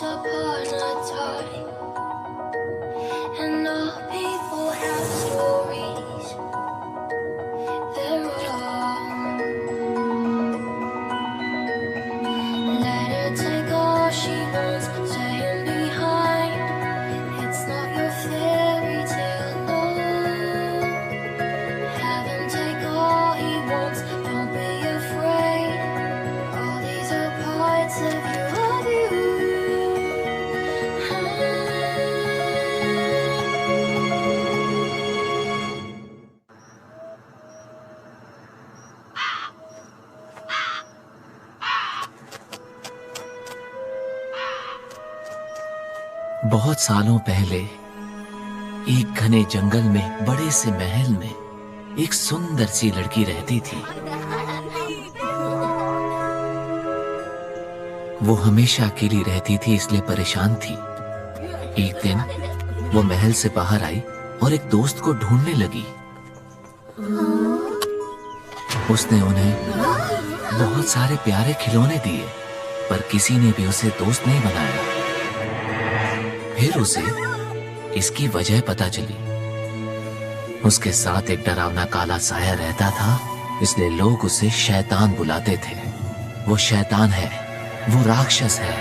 upon a time, and all people have stories. They're wrong. Let her take all she wants, staying behind. It's not your fairy tale, no. Have him take all he wants, don't be afraid. All these are parts of you. बहुत सालों पहले एक घने जंगल में बड़े से महल में एक सुंदर सी लड़की रहती थी। वो हमेशा अकेली रहती थी, इसलिए परेशान थी। एक दिन वो महल से बाहर आई और एक दोस्त को ढूंढने लगी। उसने उन्हें बहुत सारे प्यारे खिलौने दिए, पर किसी ने भी उसे दोस्त नहीं बनाया। फिर उसे इसकी वजह पता चली। उसके साथ एक डरावना काला साया रहता था, इसलिए लोग उसे शैतान बुलाते थे। वो शैतान है, वो राक्षस है।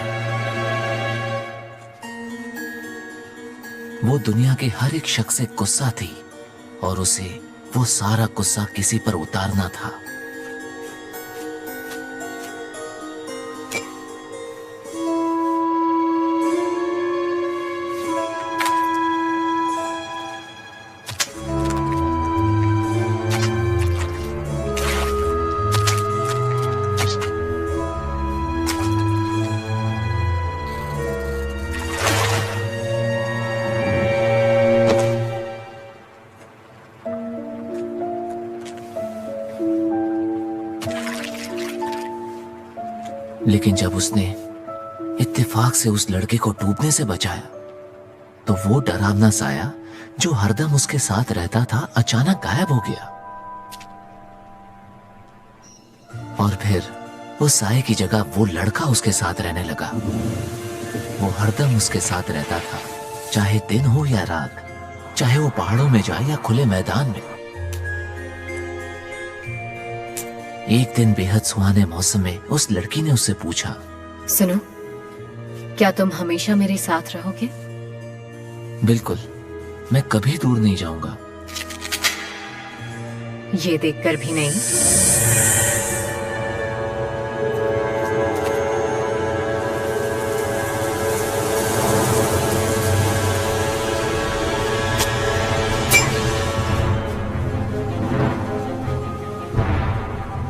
वो दुनिया के हर एक शख्स से गुस्सा थी और उसे वो सारा गुस्सा किसी पर उतारना था। लेकिन जब उसने इत्तेफाक से उस लड़के को डूबने से बचाया, तो वो डरावना साया जो हरदम उसके साथ रहता था अचानक गायब हो गया। और फिर उस साये की जगह वो लड़का उसके साथ रहने लगा। वो हरदम उसके साथ रहता था, चाहे दिन हो या रात, चाहे वो पहाड़ों में जाए या खुले मैदान में। एक दिन बेहद सुहाने मौसम में उस लड़की ने उससे पूछा, सुनो, क्या तुम हमेशा मेरे साथ रहोगे? बिल्कुल, मैं कभी दूर नहीं जाऊंगा। ये देखकर भी नहीं?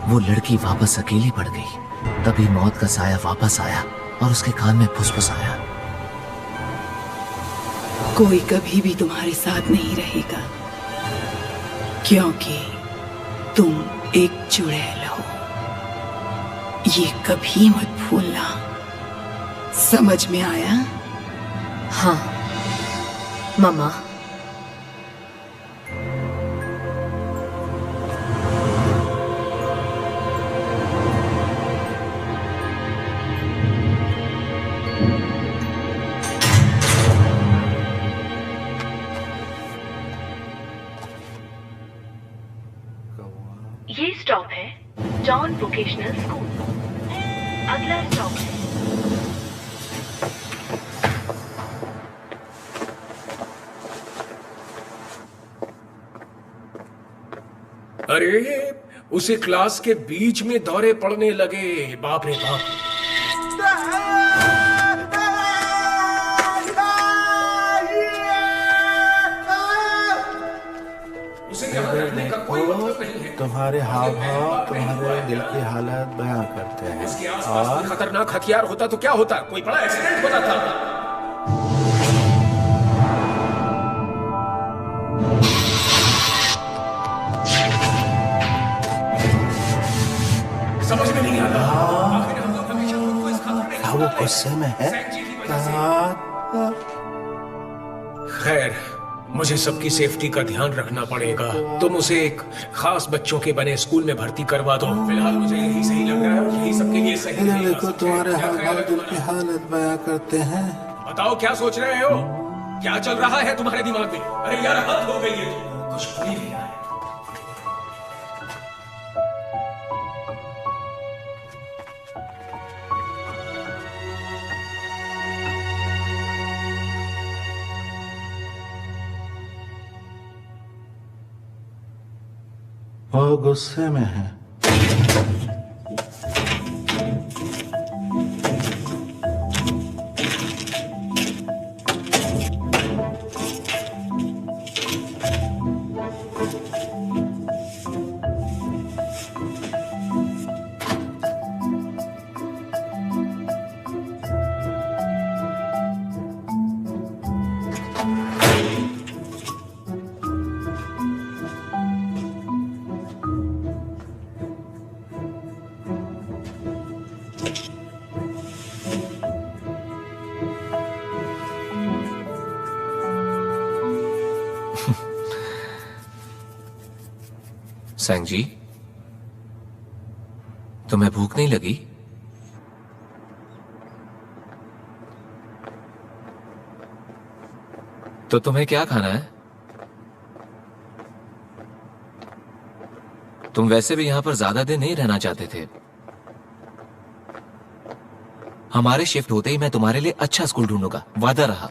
वो लड़की वापस अकेली पड़ गई। तभी मौत का साया वापस आया और उसके कान में फुसफुसाया, कोई कभी भी तुम्हारे साथ नहीं रहेगा, क्योंकि तुम एक चुड़ैल हो। ये कभी मत भूलना, समझ में आया? हाँ मम्मा। ये स्टॉप है जॉन वोकेशनल स्कूल। अगला स्टॉप है। अरे उसे क्लास के बीच में दौरे पड़ने लगे। बाप रे बाप। तुम्हारे हाव भाव तुम्हारे दिल की हालत बयां करते हैं। और खतरनाक हथियार होता तो क्या होता? कोई बड़ा एक्सीडेंट होता था। समझ में नहीं आ रहा। वो गुस्से में है। खैर, मुझे सबकी सेफ्टी का ध्यान रखना पड़ेगा। तुम उसे एक खास बच्चों के बने स्कूल में भर्ती करवा दो। फिलहाल मुझे यही सही लग रहा है और यही सबके लिए सही इधर रहेगा। देखो, तुम्हारे क्या हाव ख्याल भाव है दिल तुम्हारा? की हालत बयां करते हैं। बताओ क्या सोच रहे हो? क्या चल रहा है तुम्हारे दिमाग में? अरे यार हद हो गई है, तो कुछ हो ही नहीं रहा है। वो गुस्से में है। सैंग जी, तुम्हें भूख नहीं लगी? तो तुम्हें क्या खाना है? तुम वैसे भी यहां पर ज्यादा दिन नहीं रहना चाहते थे। हमारे शिफ्ट होते ही मैं तुम्हारे लिए अच्छा स्कूल ढूंढूंगा, वादा रहा।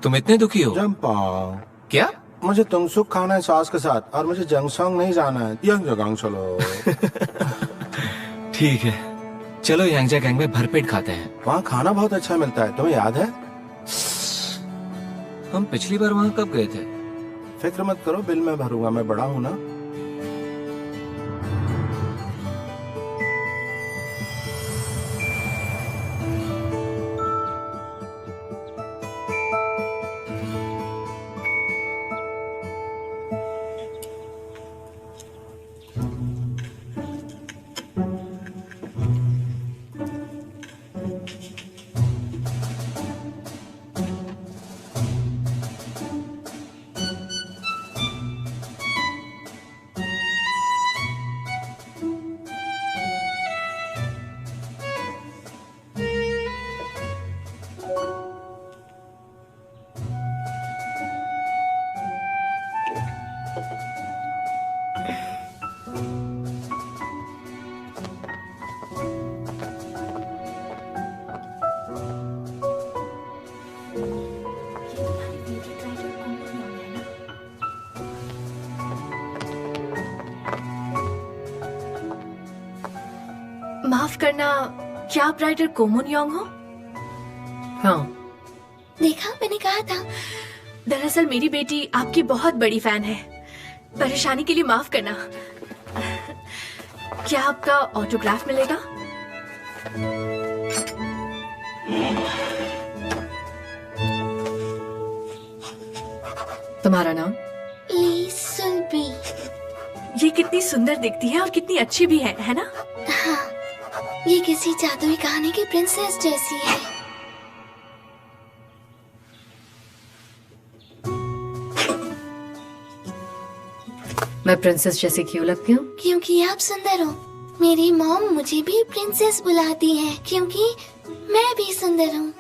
तुम इतने दुखी हो? जंपाओ, क्या? मुझे तुंगसुक खाना है सॉस के साथ, और मुझे जंगसोंग नहीं जाना है। यंग जगांग चलो। ठीक है, चलो यांगजा गैंग में भरपेट खाते हैं। वहाँ खाना बहुत अच्छा मिलता है, तुम्हें याद है? हम पिछली बार वहां कब गए थे? फिक्र मत करो, बिल मैं भरूंगा, मैं बड़ा हूँ ना। माफ करना, क्या आप राइटर कोमुन योंग हो? हाँ, देखा, मैंने कहा था। दरअसल मेरी बेटी आपकी बहुत बड़ी फैन है। परेशानी के लिए माफ करना। क्या आपका ऑटोग्राफ मिलेगा? तुम्हारा नाम? ली सुल्बी। ये कितनी सुंदर दिखती है और कितनी अच्छी भी है ना? हाँ, ये किसी जादुई कहानी की प्रिंसेस जैसी है। मैं प्रिंसेस जैसी क्यों लगती हूँ? क्योंकि आप सुंदर हो। मेरी मॉम मुझे भी प्रिंसेस बुलाती है क्योंकि मैं भी सुंदर हूँ।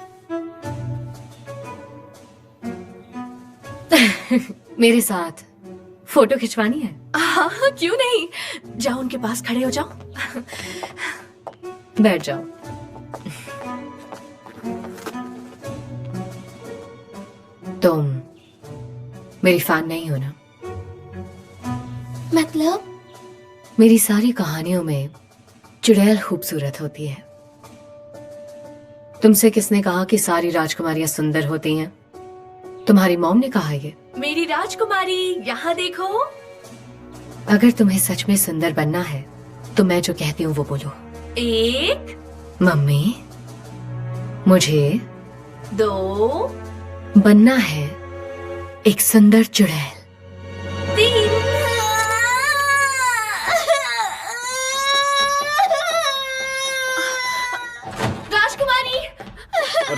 मेरे साथ फोटो खिंचवानी है? हाँ, क्यों नहीं। जाओ, उनके पास खड़े हो जाओ। बैठ जाओ। तुम मेरी फैन नहीं हो ना? मतलब? मेरी सारी कहानियों में चुड़ैल खूबसूरत होती है। तुमसे किसने कहा कि सारी राजकुमारियां सुंदर होती हैं? तुम्हारी मॉम ने कहा ये। मेरी राजकुमारी, यहाँ देखो। अगर तुम्हें सच में सुंदर बनना है तो मैं जो कहती हूँ वो बोलो। 1, मम्मी, मुझे 2, बनना है एक सुंदर चुड़ैल। 3। राजकुमारी,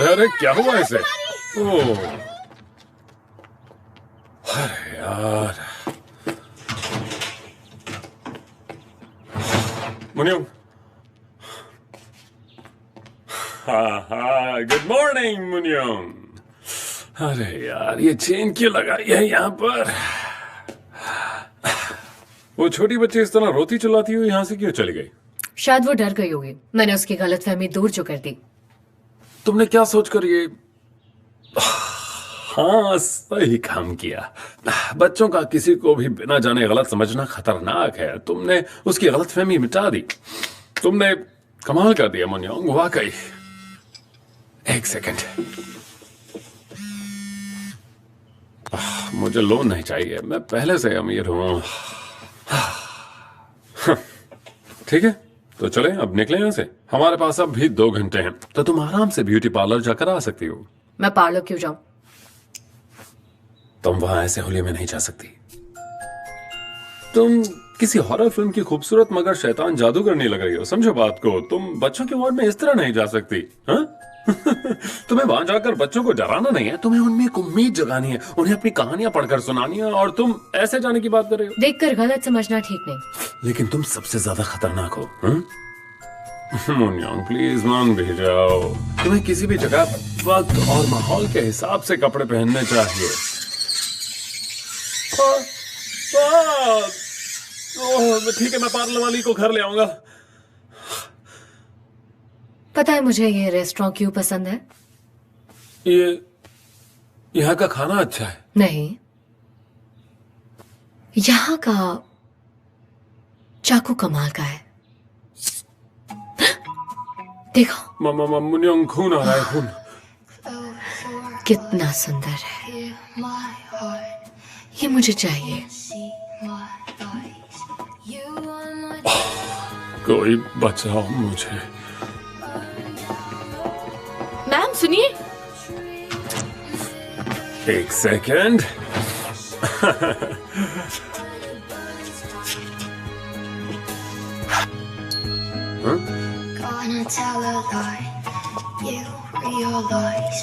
अरे अरे क्या हुआ इसे? ओह अरे यार। मुनियम, हाँ गुड मॉर्निंग मुनियम। अरे यार ये चेन क्यों लगाई है यहाँ पर? वो छोटी बच्ची इस तरह रोती चिल्लाती हुई यहाँ से क्यों चली गई? शायद वो डर गई होगी। मैंने उसकी गलतफहमी दूर जो कर दी। तुमने क्या सोचकर ये? हाँ सही काम किया। बच्चों का किसी को भी बिना जाने गलत समझना खतरनाक है। तुमने उसकी गलतफहमी मिटा दी। तुमने कमाल कर दिया मुनियोंग, वाकई। एक सेकंड, मुझे लोन नहीं चाहिए, मैं पहले से अमीर हूं। ठीक है तो चले अब निकले यहाँ से। हमारे पास अब भी 2 घंटे हैं, तो तुम आराम से ब्यूटी पार्लर जाकर आ सकती हो। मैं पार्लर क्यों जाऊं? तुम वहां ऐसे होली में नहीं जा सकती। तुम किसी हॉरर फिल्म की खूबसूरत मगर शैतान जादूगर नहीं लग रही हो, समझो बात को। तुम बच्चों के वार्ड में इस तरह नहीं जा सकती। हाँ? तुम्हें वहां जाकर बच्चों को डराना नहीं है, तुम्हें उनमें एक उम्मीद जगानी है, उन्हें अपनी कहानियां पढ़कर सुनानी है, और तुम ऐसे जाने की बात कर रहे हो। देखकर गलत समझना ठीक नहीं। लेकिन तुम सबसे ज्यादा खतरनाक हो। मुनियोंग प्लीज मान भी जाओ। तुम्हें किसी भी जगह वक्त और माहौल के हिसाब से कपड़े पहनने चाहिए। ठीक है मैं पार्लर वाली को घर ले आऊंगा। पता है मुझे ये रेस्टोरेंट क्यों पसंद है? ये यहाँ का खाना अच्छा है। नहीं, यहाँ का चाकू कमाल का है। देखो मुनियोंग खून आ रहा है, खून। कितना सुंदर है ये, मुझे चाहिए। कोई बचाओ मुझे। मैम सुनिए। एक second. Gonna tell a lie. You realize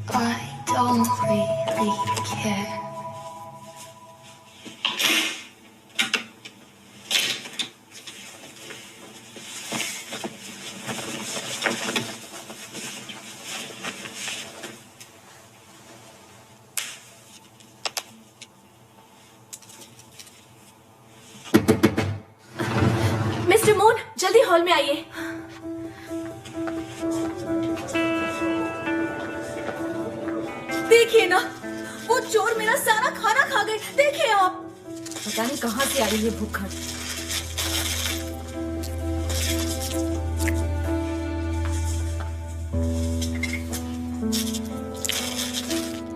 I don't really care. Mister moon जल्दी हॉल में आइए। देखिए ना, वो चोर मेरा सारा खाना खा गए। देखिए आप। पता नहीं कहां से आई ये भूखड़।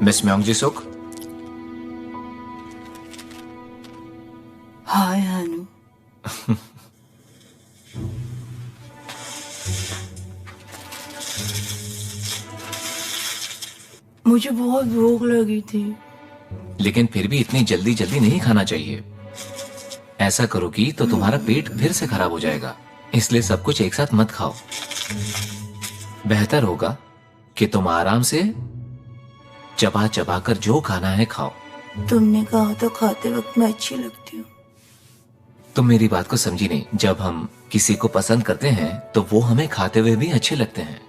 मिस म्योंगजी सुक। हाय हानू। मुझे बहुत भूख लगी थी। लेकिन फिर भी इतनी जल्दी जल्दी नहीं खाना चाहिए। ऐसा करोगी तो तुम्हारा पेट फिर से खराब हो जाएगा, इसलिए सब कुछ एक साथ मत खाओ। बेहतर होगा कि तुम आराम से चबा चबा कर जो खाना है खाओ। तुमने कहा तो खाते वक्त मैं अच्छी लगती हूँ। तुम मेरी बात को समझी नहीं। जब हम किसी को पसंद करते हैं तो वो हमें खाते हुए भी अच्छे लगते हैं।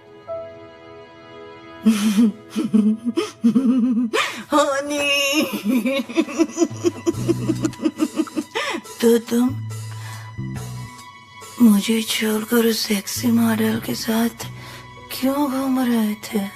हानी। तो तुम मुझे छोड़कर उस सेक्सी मॉडल के साथ क्यों घूम रहे थे?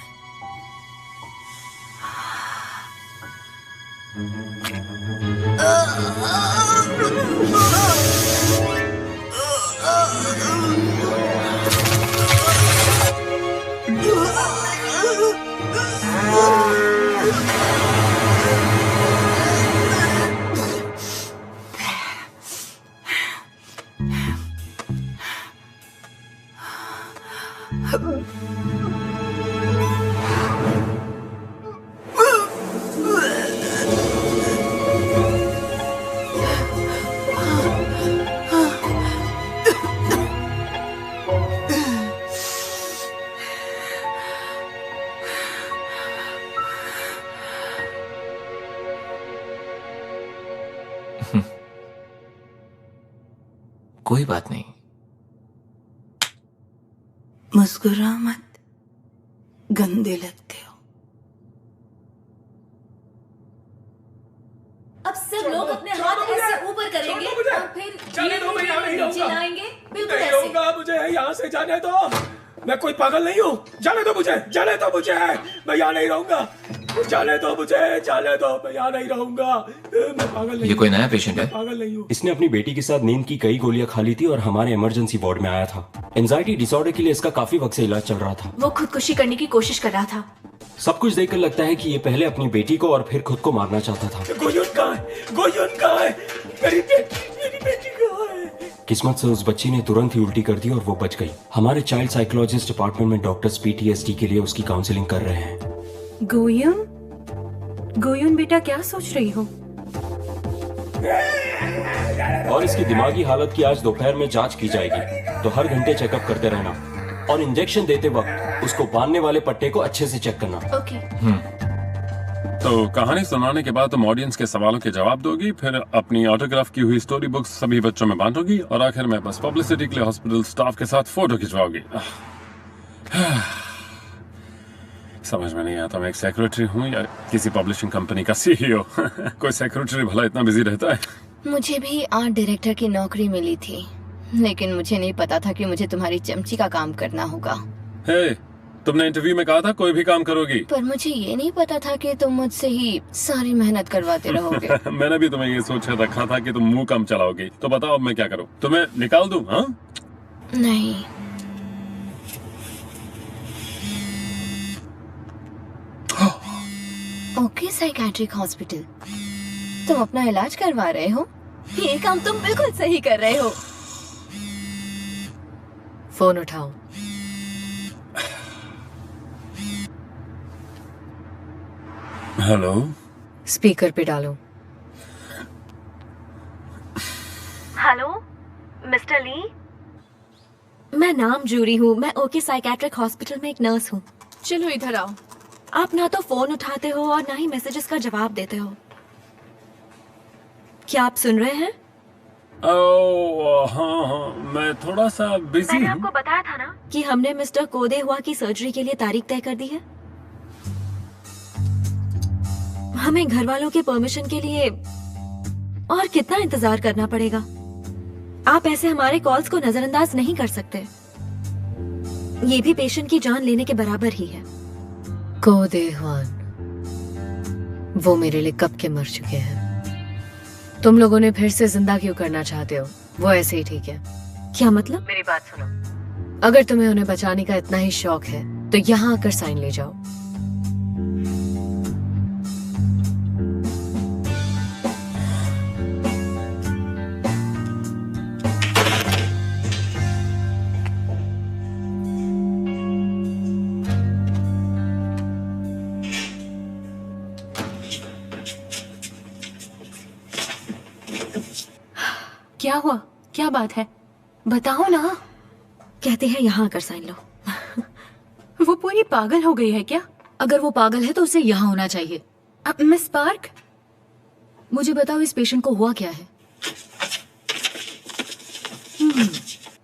कोई बात नहीं। मुस्कुरा मत, गंदे लगते हो। अब सब लोग अपने हाथ ऐसे ऊपर करेंगे और फिर जाने दो, मैं यहाँ नहीं नीचे रहूंगा। लाएंगे, बिल्कुल नहीं ऐसे। रहूंगा, मुझे यहाँ से जाने दो। मैं कोई पागल नहीं हूँ। जाने दो मुझे, जाने दो मुझे। मैं यहाँ नहीं रहूंगा। जाने दो मुझे, जाने दो। मैं यहाँ नहीं रहूंगा। मैं पागल नहीं ये कोई नया पेशेंट है? पागल नहीं हूँ। इसने अपनी बेटी के साथ नींद की कई गोलियां खा ली थी और हमारे इमरजेंसी वार्ड में आया था। एंजाइटी डिसऑर्डर के लिए इसका काफी वक्त से इलाज चल रहा था। वो खुदकुशी करने की कोशिश कर रहा था। सब कुछ देखकर लगता है कि ये पहले अपनी बेटी को और फिर खुद को मारना चाहता था। गोयुन कहाँ है? गोयुन कहाँ है? मेरी बेटी कहाँ है? किस्मत से उस बच्ची ने तुरंत ही उल्टी कर दी और वो बच गई। हमारे चाइल्ड साइकोलॉजिस्ट डिपार्टमेंट में डॉक्टर्स PTSD के लिए उसकी काउंसलिंग कर रहे हैं। गोयुन, गोयुन बेटा क्या सोच रही हो? और इसकी दिमागी हालत की आज दोपहर में जांच की जाएगी, तो हर घंटे चेकअप करते रहना और इंजेक्शन देते वक्त उसको बांधने वाले पट्टे को अच्छे से चेक करना। ओके। तो कहानी सुनाने के बाद तुम ऑडियंस के सवालों के जवाब दोगी, फिर अपनी ऑटोग्राफ की हुई स्टोरी बुक्स सभी बच्चों में बांटोगी और आखिर में बस पब्लिसिटी के लिए हॉस्पिटल स्टाफ के साथ फोटो खिंचवाओगी। समझ में नहीं आता मैं एक सेक्रेटरी हूँ या किसी पब्लिशिंग कंपनी का CEO। कोई सेक्रेटरी भला इतना बिजी रहता है? मुझे भी आर्ट डायरेक्टर की नौकरी मिली थी, लेकिन मुझे नहीं पता था कि मुझे तुम्हारी चमची का काम करना होगा। हे, तुमने इंटरव्यू में कहा था कोई भी काम करोगी। पर मुझे ये नहीं पता था कि तुम मुझसे ही सारी मेहनत करवाते रहोगे। मैंने भी तुम्हें ये सोच रखा था कि तुम मुंह कम चलाओगी। तो बताओ अब मैं क्या करूँ? तुम्हें निकाल दूं? हाँ? नहीं, ओके साइकेट्रिक हॉस्पिटल, तुम अपना इलाज करवा रहे हो? ये काम तुम बिल्कुल सही कर रहे हो। फोन उठाओ। हेलो। स्पीकर पे डालो। हेलो मिस्टर ली, मैं नाम जूरी हूँ। मैं ओके साइकेट्रिक हॉस्पिटल में एक नर्स हूँ। चलो इधर आओ। आप ना तो फोन उठाते हो और ना ही मैसेजेस का जवाब देते हो। क्या आप सुन रहे हैं? हाँ, मैं थोड़ा सा बिजी मैंने हूँ। आपको बताया था ना कि हमने मिस्टर कोदे हुआ की सर्जरी के लिए तारीख तय कर दी है। हमें घर वालों के परमिशन के लिए और कितना इंतजार करना पड़ेगा? आप ऐसे हमारे कॉल्स को नजरअंदाज नहीं कर सकते। ये भी पेशेंट की जान लेने के बराबर ही है। कोदेवान, वो मेरे लिए कब के मर चुके हैं। तुम लोगों ने फिर से जिंदा क्यों करना चाहते हो? वो ऐसे ही ठीक है। क्या मतलब? मेरी बात सुनो, अगर तुम्हें उन्हें बचाने का इतना ही शौक है तो यहाँ आकर साइन ले जाओ। क्या हुआ? क्या बात है? बताओ ना। कहते हैं यहाँ आकर साइन लो। वो पूरी पागल हो गई है क्या? अगर वो पागल है तो उसे यहाँ होना चाहिए। मिस पार्क, मुझे बताओ इस पेशेंट को हुआ क्या है?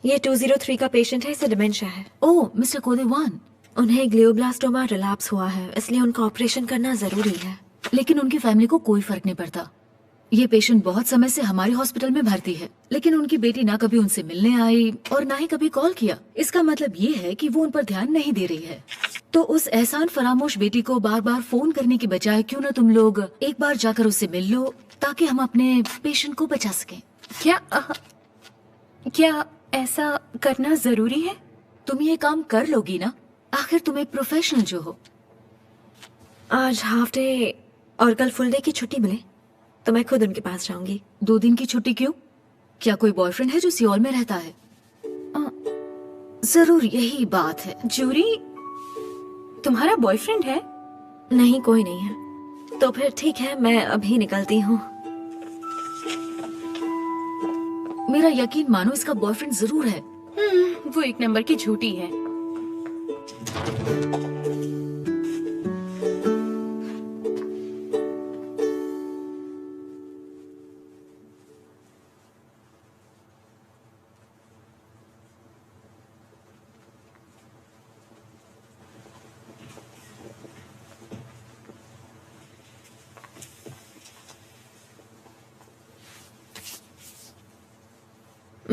ये 203 का पेशेंट है। इसे डिमेंशिया है। ओह, मिस्टर कोदेवान, उन्हें ग्लियोब्लास्टोमा रिलैप्स हुआ है, इसलिए उनका ऑपरेशन करना जरूरी है। लेकिन उनकी फैमिली को कोई फर्क नहीं पड़ता। ये पेशेंट बहुत समय से हमारे हॉस्पिटल में भर्ती है, लेकिन उनकी बेटी ना कभी उनसे मिलने आई और ना ही कभी कॉल किया। इसका मतलब ये है कि वो उन पर ध्यान नहीं दे रही है। तो उस एहसान फरामोश बेटी को बार बार फोन करने की बजाय क्यों ना तुम लोग एक बार जाकर उससे मिल लो, ताकि हम अपने पेशेंट को बचा सकें। क्या ऐसा करना जरूरी है? तुम ये काम कर लोगी ना? आखिर तुम एक प्रोफेशनल जो हो। आज हाफ डे और कल फुल डे की छुट्टी मिले तो मैं खुद उनके पास जाऊंगी। 2 दिन की छुट्टी क्यों? क्या कोई बॉयफ्रेंड है जो सियोल में रहता है? जरूर यही बात है। जूरी, तुम्हारा बॉयफ्रेंड है? नहीं, कोई नहीं है। तो फिर ठीक है, मैं अभी निकलती हूँ। मेरा यकीन मानो, इसका बॉयफ्रेंड जरूर है। वो 1 नंबर की झूठी है।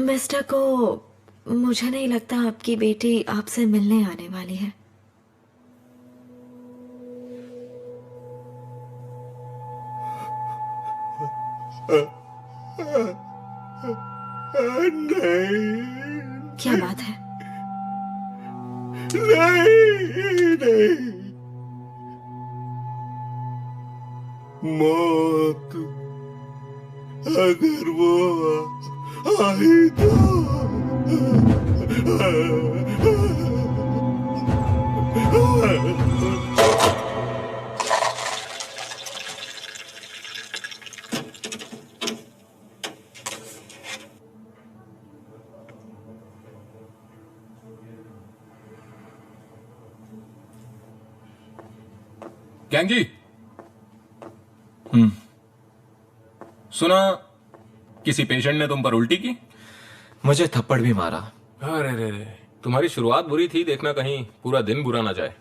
मिस्टर को मुझे नहीं लगता आपकी बेटी आपसे मिलने आने वाली है। नहीं, क्या बात है? नहीं, मौत अगर वो आई तो गैंग जी, सुना किसी पेशेंट ने तुम पर उल्टी की? मुझे थप्पड़ भी मारा। अरे रे रे, तुम्हारी शुरुआत बुरी थी, देखना कहीं पूरा दिन बुरा ना जाए।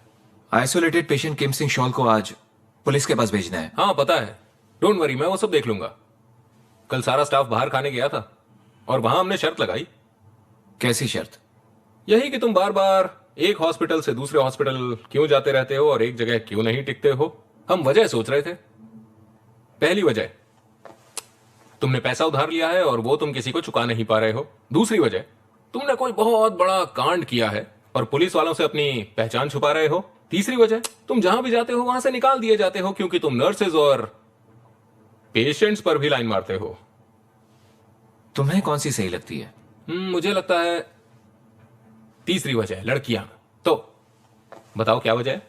आइसोलेटेड पेशेंट किम सिंह शॉल को आज पुलिस के पास भेजना है। हाँ पता है, डोंट वरी, मैं वो सब देख लूंगा। कल सारा स्टाफ बाहर खाने गया था और वहां हमने शर्त लगाई। कैसी शर्त? यही कि तुम बार बार एक हॉस्पिटल से दूसरे हॉस्पिटल क्यों जाते रहते हो और एक जगह क्यों नहीं टिकते हो। हम वजह सोच रहे थे। पहली वजह, तुमने पैसा उधार लिया है और वो तुम किसी को चुका नहीं पा रहे हो। दूसरी वजह, तुमने कोई बहुत बड़ा कांड किया है और पुलिस वालों से अपनी पहचान छुपा रहे हो। तीसरी वजह, तुम जहां भी जाते हो वहां से निकाल दिए जाते हो क्योंकि तुम नर्सेज और पेशेंट्स पर भी लाइन मारते हो। तुम्हें कौन सी सही लगती है? मुझे लगता है तीसरी वजह, लड़कियां। तो बताओ क्या वजह है?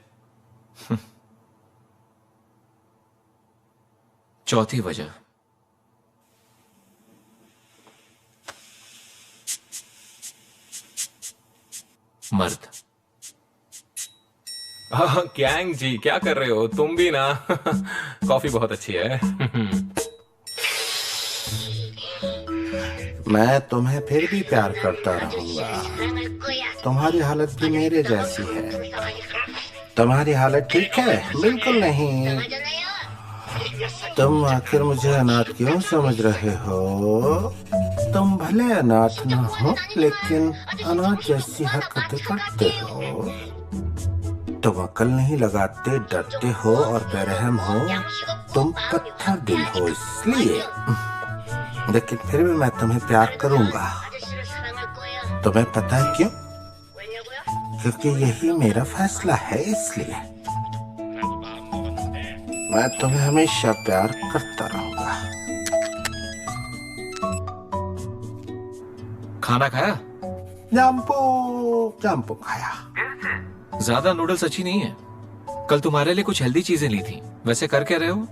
चौथी वजह, मर्द। हाँ गैंग जी, क्या कर रहे हो तुम भी ना? कॉफी बहुत अच्छी है। मैं तुम्हें फिर भी प्यार करता रहूंगा। तुम्हारी हालत भी मेरे जैसी है। तुम्हारी हालत ठीक है? बिल्कुल नहीं। तुम आखिर मुझे अनाथ क्यों समझ रहे हो? तुम भले अनाथ न हो लेकिन अनाथ जैसी हरकतें करते हो। तुम अकल नहीं लगाते, डरते हो और बेरहम हो। तुम पत्थर दिल हो इसलिए, लेकिन फिर भी मैं तुम्हें प्यार करूंगा। तुम्हें पता है क्यों? क्योंकि यही मेरा फैसला है, इसलिए मैं तुम्हें हमेशा प्यार करता रहूंगा। खाना खाया? जंपू खाया। ज्यादा नूडल्स अच्छी नहीं है। कल तुम्हारे लिए कुछ हेल्दी चीजें ली थी। वैसे कर क्या रहे हो?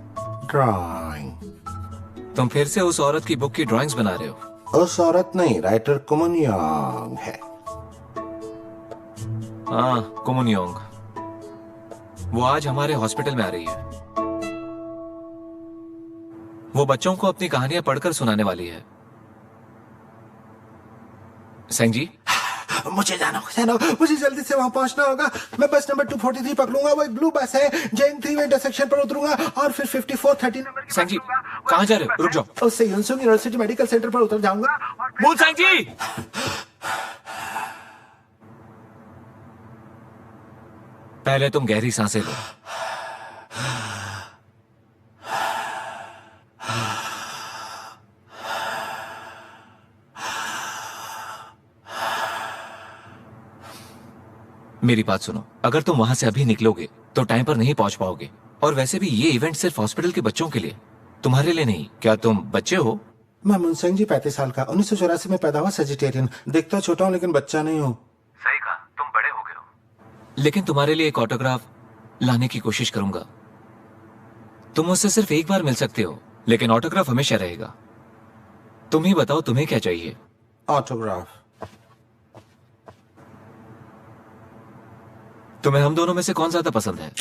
ड्राइंग। तुम फिर से उस औरत की बुक की ड्राइंग्स बना रहे हो? उस औरत नहीं, राइटर कुमन यांग है। हाँ, कुमन यांग। वो आज हमारे हॉस्पिटल में आ रही है। वो बच्चों को अपनी कहानियां पढ़कर सुनाने वाली है। सेंग जी, मुझे जाना होगा, मुझे जल्दी से वहां पहुंचना होगा। मैं बस नंबर 243 पकड़ूंगा। वो एक ब्लू बस है। जैन 3 वे इंटरसेक्शन पर उतरूंगा और फिर 5413 नंबर। सेंग जी, कहां जा रहे हो? रुक जाओ। उससे यूनसुंग यूनिवर्सिटी मेडिकल सेंटर पर उतर जाऊंगा। बोल सेंग जी। पहले तुम गहरी सांसें लो। मेरी बात सुनो, अगर तुम वहां से अभी निकलोगे तो टाइम पर नहीं पहुंच पाओगे। और वैसे भी ये इवेंट सिर्फ हॉस्पिटल के बच्चों के लिए, तुम्हारे लिए नहीं। क्या तुम बच्चे हो? मैं मुनसिंह जी, 35 साल का, 1984 में पैदा हुआ, सेजिटेरियन। देखता छोटा हूँ लेकिन बच्चा नहीं हूँ। सही कहा, तुम बड़े हो गए हो। लेकिन तुम्हारे लिए एक ऑटोग्राफ लाने की कोशिश करूंगा। तुम मुझसे सिर्फ एक बार मिल सकते हो, लेकिन ऑटोग्राफ हमेशा रहेगा। तुम ही बताओ तुम्हें क्या चाहिए? ऑटोग्राफ। तुम्हें हम दोनों में से कौन ज्यादा पसंद है?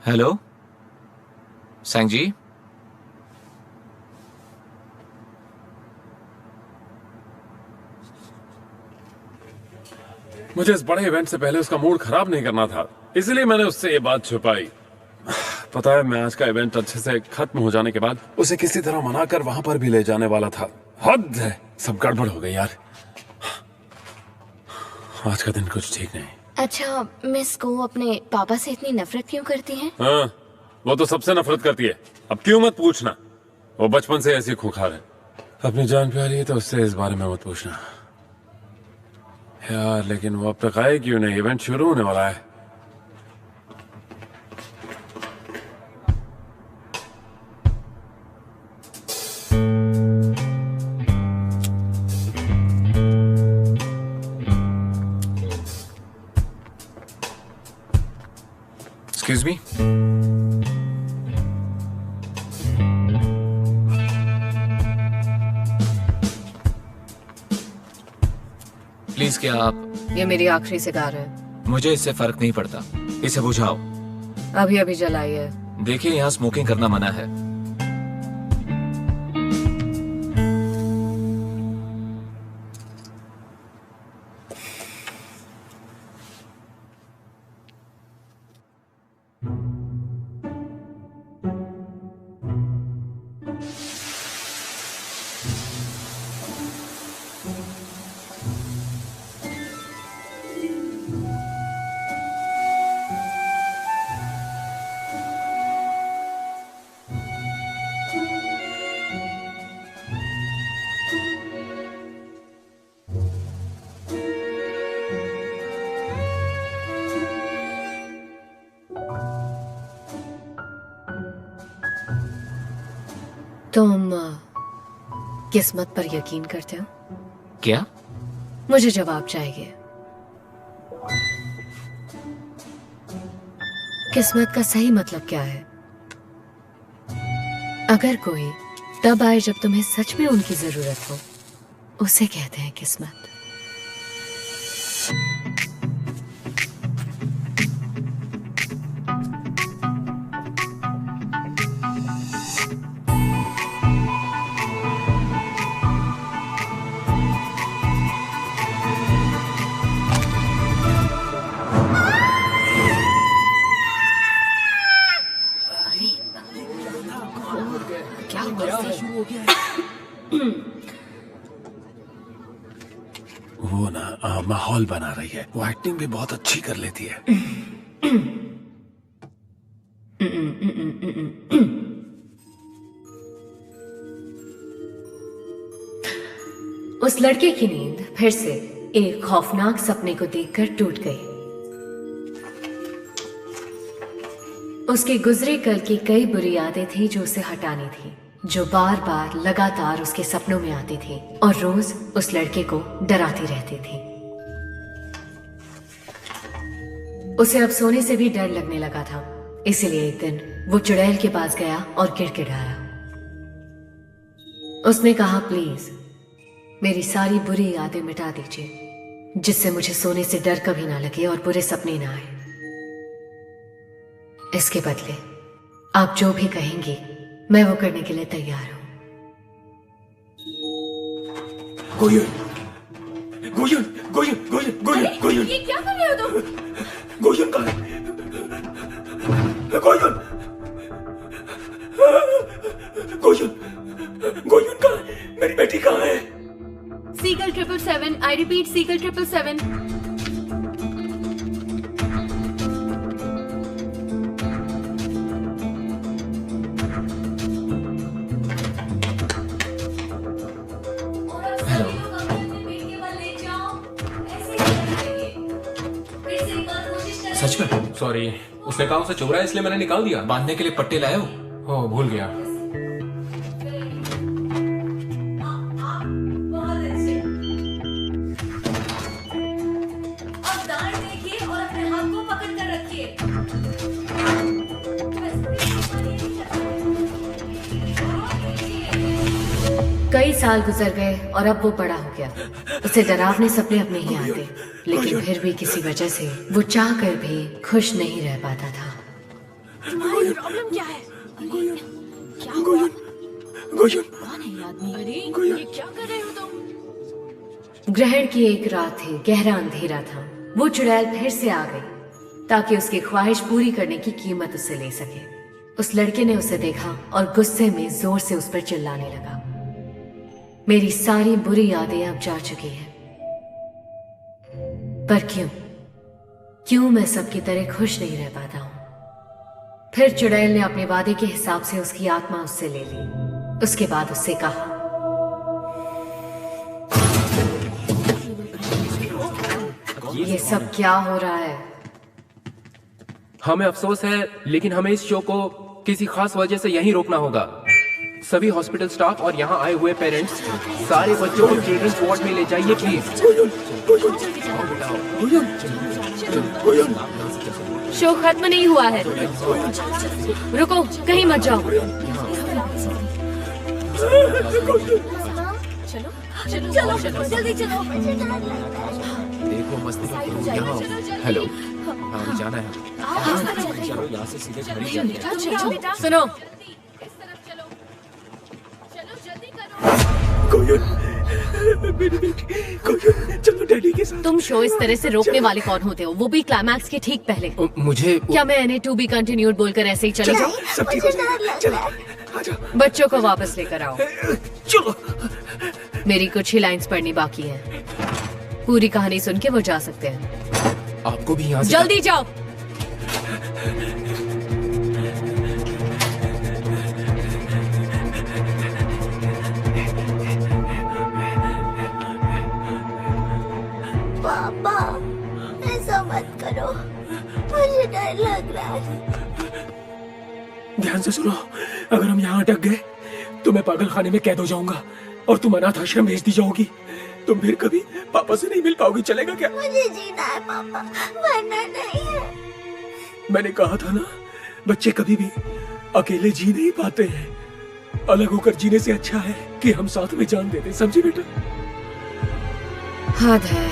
हेलो सेंग जी, मुझे इस बड़े इवेंट से पहले उसका मूड खराब नहीं करना था, इसलिए मैंने उससे ये बात छुपाई। पता है, मैं आज का इवेंट अच्छे से खत्म हो जाने के बाद उसे किसी तरह मनाकर वहां पर भी ले जाने वाला था। हद है, सब गड़बड़ हो गई यार। आज का दिन कुछ ठीक नहीं। अच्छा, मिस को अपने पापा से इतनी नफरत क्यों करती हैं? हाँ, वो तो सबसे नफरत करती है। अब क्यों मत पूछना, वो बचपन से ऐसी खूंखार है। अपनी जान प्यारी है तो उससे इस बारे में मत पूछना यार। लेकिन वो अब तक आए क्यों नहीं? इवेंट शुरू होने वाला है। एक्सक्यूज मी, प्लीज क्या आप? ये मेरी आखिरी सिगार है। मुझे इससे फर्क नहीं पड़ता, इसे बुझाओ। अभी अभी जलाई है। देखिए, यहाँ स्मोकिंग करना मना है। तुम किस्मत पर यकीन करते हो? क्या? मुझे जवाब चाहिए। किस्मत का सही मतलब क्या है? अगर कोई तब आए जब तुम्हें सच में उनकी जरूरत हो, उसे कहते हैं किस्मत। वो ना माहौल बना रही है। वो एक्टिंग भी बहुत अच्छी कर लेती है। उस लड़के की नींद फिर से एक खौफनाक सपने को देखकर टूट गई। उसके गुजरे कल की कई बुरी यादें थी जो उसे हटानी थी, जो बार बार लगातार उसके सपनों में आती थी और रोज उस लड़के को डराती रहती थी। उसे अब सोने से भी डर लगने लगा था, इसीलिए एक दिन वो चुड़ैल के पास गया और गिड़गिड़ाया। उसने कहा, प्लीज मेरी सारी बुरी यादें मिटा दीजिए, जिससे मुझे सोने से डर कभी ना लगे और बुरे सपने ना आए। इसके बदले आप जो भी कहेंगी मैं वो करने के लिए तैयार हूं। Goyan, Goyan, Goyan, Goyan, Goyan, Goyan. ये क्या कर रहे हो तुम? गोयन कहाँ है? गोयन, गोयन, गोयन कहाँ है? मेरी बेटी कहाँ है? Seagull 777, I repeat seagull 777। सच में? सॉरी, उसने कहा उसे चुभ रहा है इसलिए मैंने निकाल दिया। बांधने के लिए पट्टे लाए हो? ओह, भूल गया। अब दाएं देखिए और अपने हाथ को पकड़ कर रखिए। कई साल गुजर गए और अब वो बड़ा हो गया। उसे डरावने सपने अपने ही आते, लेकिन फिर भी किसी वजह से वो चाह कर भी खुश नहीं रह पाता था। तुम्हारी प्रॉब्लम क्या है? क्या हुआ? कौन है ये आदमी? अरे ये क्या कर रहे हो तुम? ग्रहण की एक रात थी, गहरा अंधेरा था। वो चुड़ैल फिर से आ गई ताकि उसकी ख्वाहिश पूरी करने की कीमत उससे ले सके। उस लड़के ने उसे देखा और गुस्से में जोर से उस पर चिल्लाने लगा। मेरी सारी बुरी यादें अब जा चुकी हैं, पर क्यों मैं सबकी तरह खुश नहीं रह पाता हूं? फिर चुड़ैल ने अपने वादे के हिसाब से उसकी आत्मा उससे ले ली। उसके बाद उससे कहा, ये सब क्या हो रहा है? हमें अफसोस है, लेकिन हमें इस शो को किसी खास वजह से यहीं रोकना होगा। सभी हॉस्पिटल स्टाफ और यहाँ आए हुए पेरेंट्स सारे बच्चों को चिल्ड्रंस वार्ड में ले जाइए प्लीज। शो खत्म नहीं हुआ है, रुको, कहीं मत जाओ। चलो जल्दी चलो। देखो मस्ती मत करो, यहाँ आओ। हेलो, हाँ जाना है। चलो यहाँ से सीधे घर ही जाते हैं। सुनो, चलो डैडी के साथ। तुम शो इस तरह से रोकने वाले कौन होते हो, वो भी क्लाइमैक्स के ठीक पहले? मुझे क्या मैं इन्हें टू बी कंटिन्यूड बोलकर ऐसे ही चले जाऊं? सब ठीक हो जाएगा। बच्चों को वापस लेकर आओ। चलो, मेरी कुछ ही लाइंस पढ़नी बाकी है। पूरी कहानी सुन के वो जा सकते हैं। आपको भी यहाँ से जल्दी जाओ। पापा ऐसा मत करो, मुझे डर लग रहा है। ध्यान से सुनो, अगर हम यहाँ अटक गए तो मैं पागल खाने में कैद हो जाऊंगा और तुम अनाथ आश्रम भेज दी जाओगी। तुम फिर कभी पापा से नहीं मिल पाओगी, चलेगा क्या? मुझे जीना है पापा, मरना नहीं है। मैंने कहा था ना, बच्चे कभी भी अकेले जी नहीं पाते हैं। अलग होकर जीने से अच्छा है कि हम साथ में जान दे दें, समझी बेटा? हद है,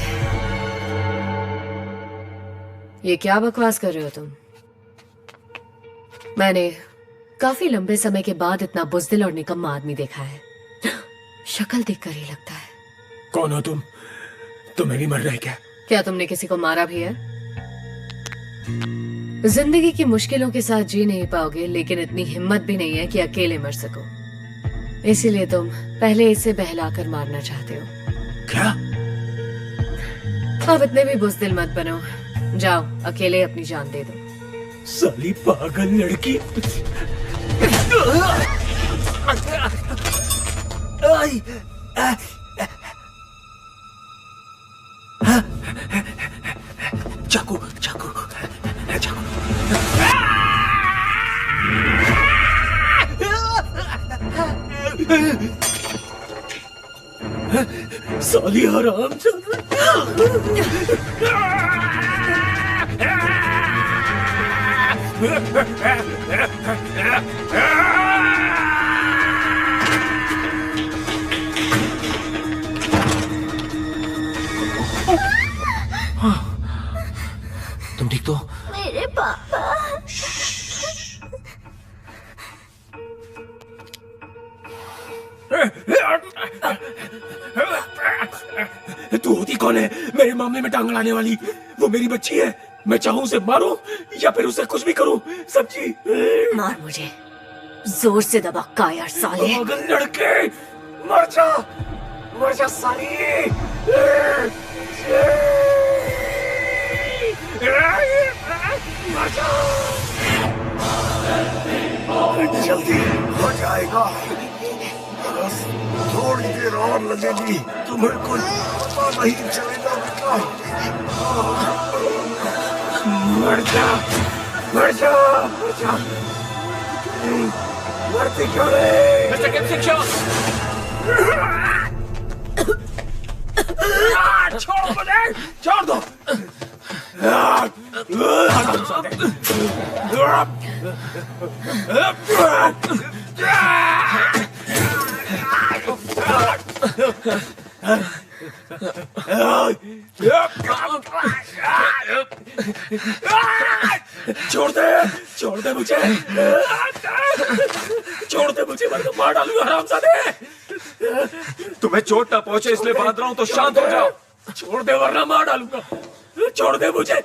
ये क्या बकवास कर रहे हो तुम? मैंने काफी लंबे समय के बाद इतना बुज़दिल और निकम्मा आदमी देखा है। शक्ल देखकर ही लगता है। कौन हो तुम? तुम्हें भी मरना है क्या? क्या तुमने किसी को मारा भी है? जिंदगी की मुश्किलों के साथ जी नहीं पाओगे, लेकिन इतनी हिम्मत भी नहीं है कि अकेले मर सको। इसीलिए तुम पहले इसे बहलाकर मारना चाहते हो। क्या? अब इतने भी बुज़दिल मत बनो, जाओ अकेले अपनी जान दे दो। साली पागल लड़की। चाकू चाकू चाकू। साली हराम तुम ठीक तो? मेरे पापा। तू होती कौन है मेरे मामले में टांग अड़ाने वाली? वो मेरी बच्ची है, मैं चाहूं उसे मारूं या फिर उसे कुछ भी करूं। सब्जी मार मुझे, जोर से दबा कायर साले। पागल लड़के, मर जा साली। मर जा, जल्दी हो जाएगा, बस थोड़ी देर और लगेगी। तुम्हें कुछ पता नहीं चलेगा बेटा। मर जा, मर जा, मर जा। मरते क्यों नहीं? मिस्टर किप्सिंग, छोड़ मुझे, छोड़ दो। छोड़ दे मुझे, छोड़ दे मुझे, वरना मार डालूंगा हरामजादे। तुम्हें चोट ना पहुंचे इसलिए बांध रहा हूं, तो शांत हो जाओ। छोड़ दे वरना मार डालूंगा, छोड़ दे मुझे।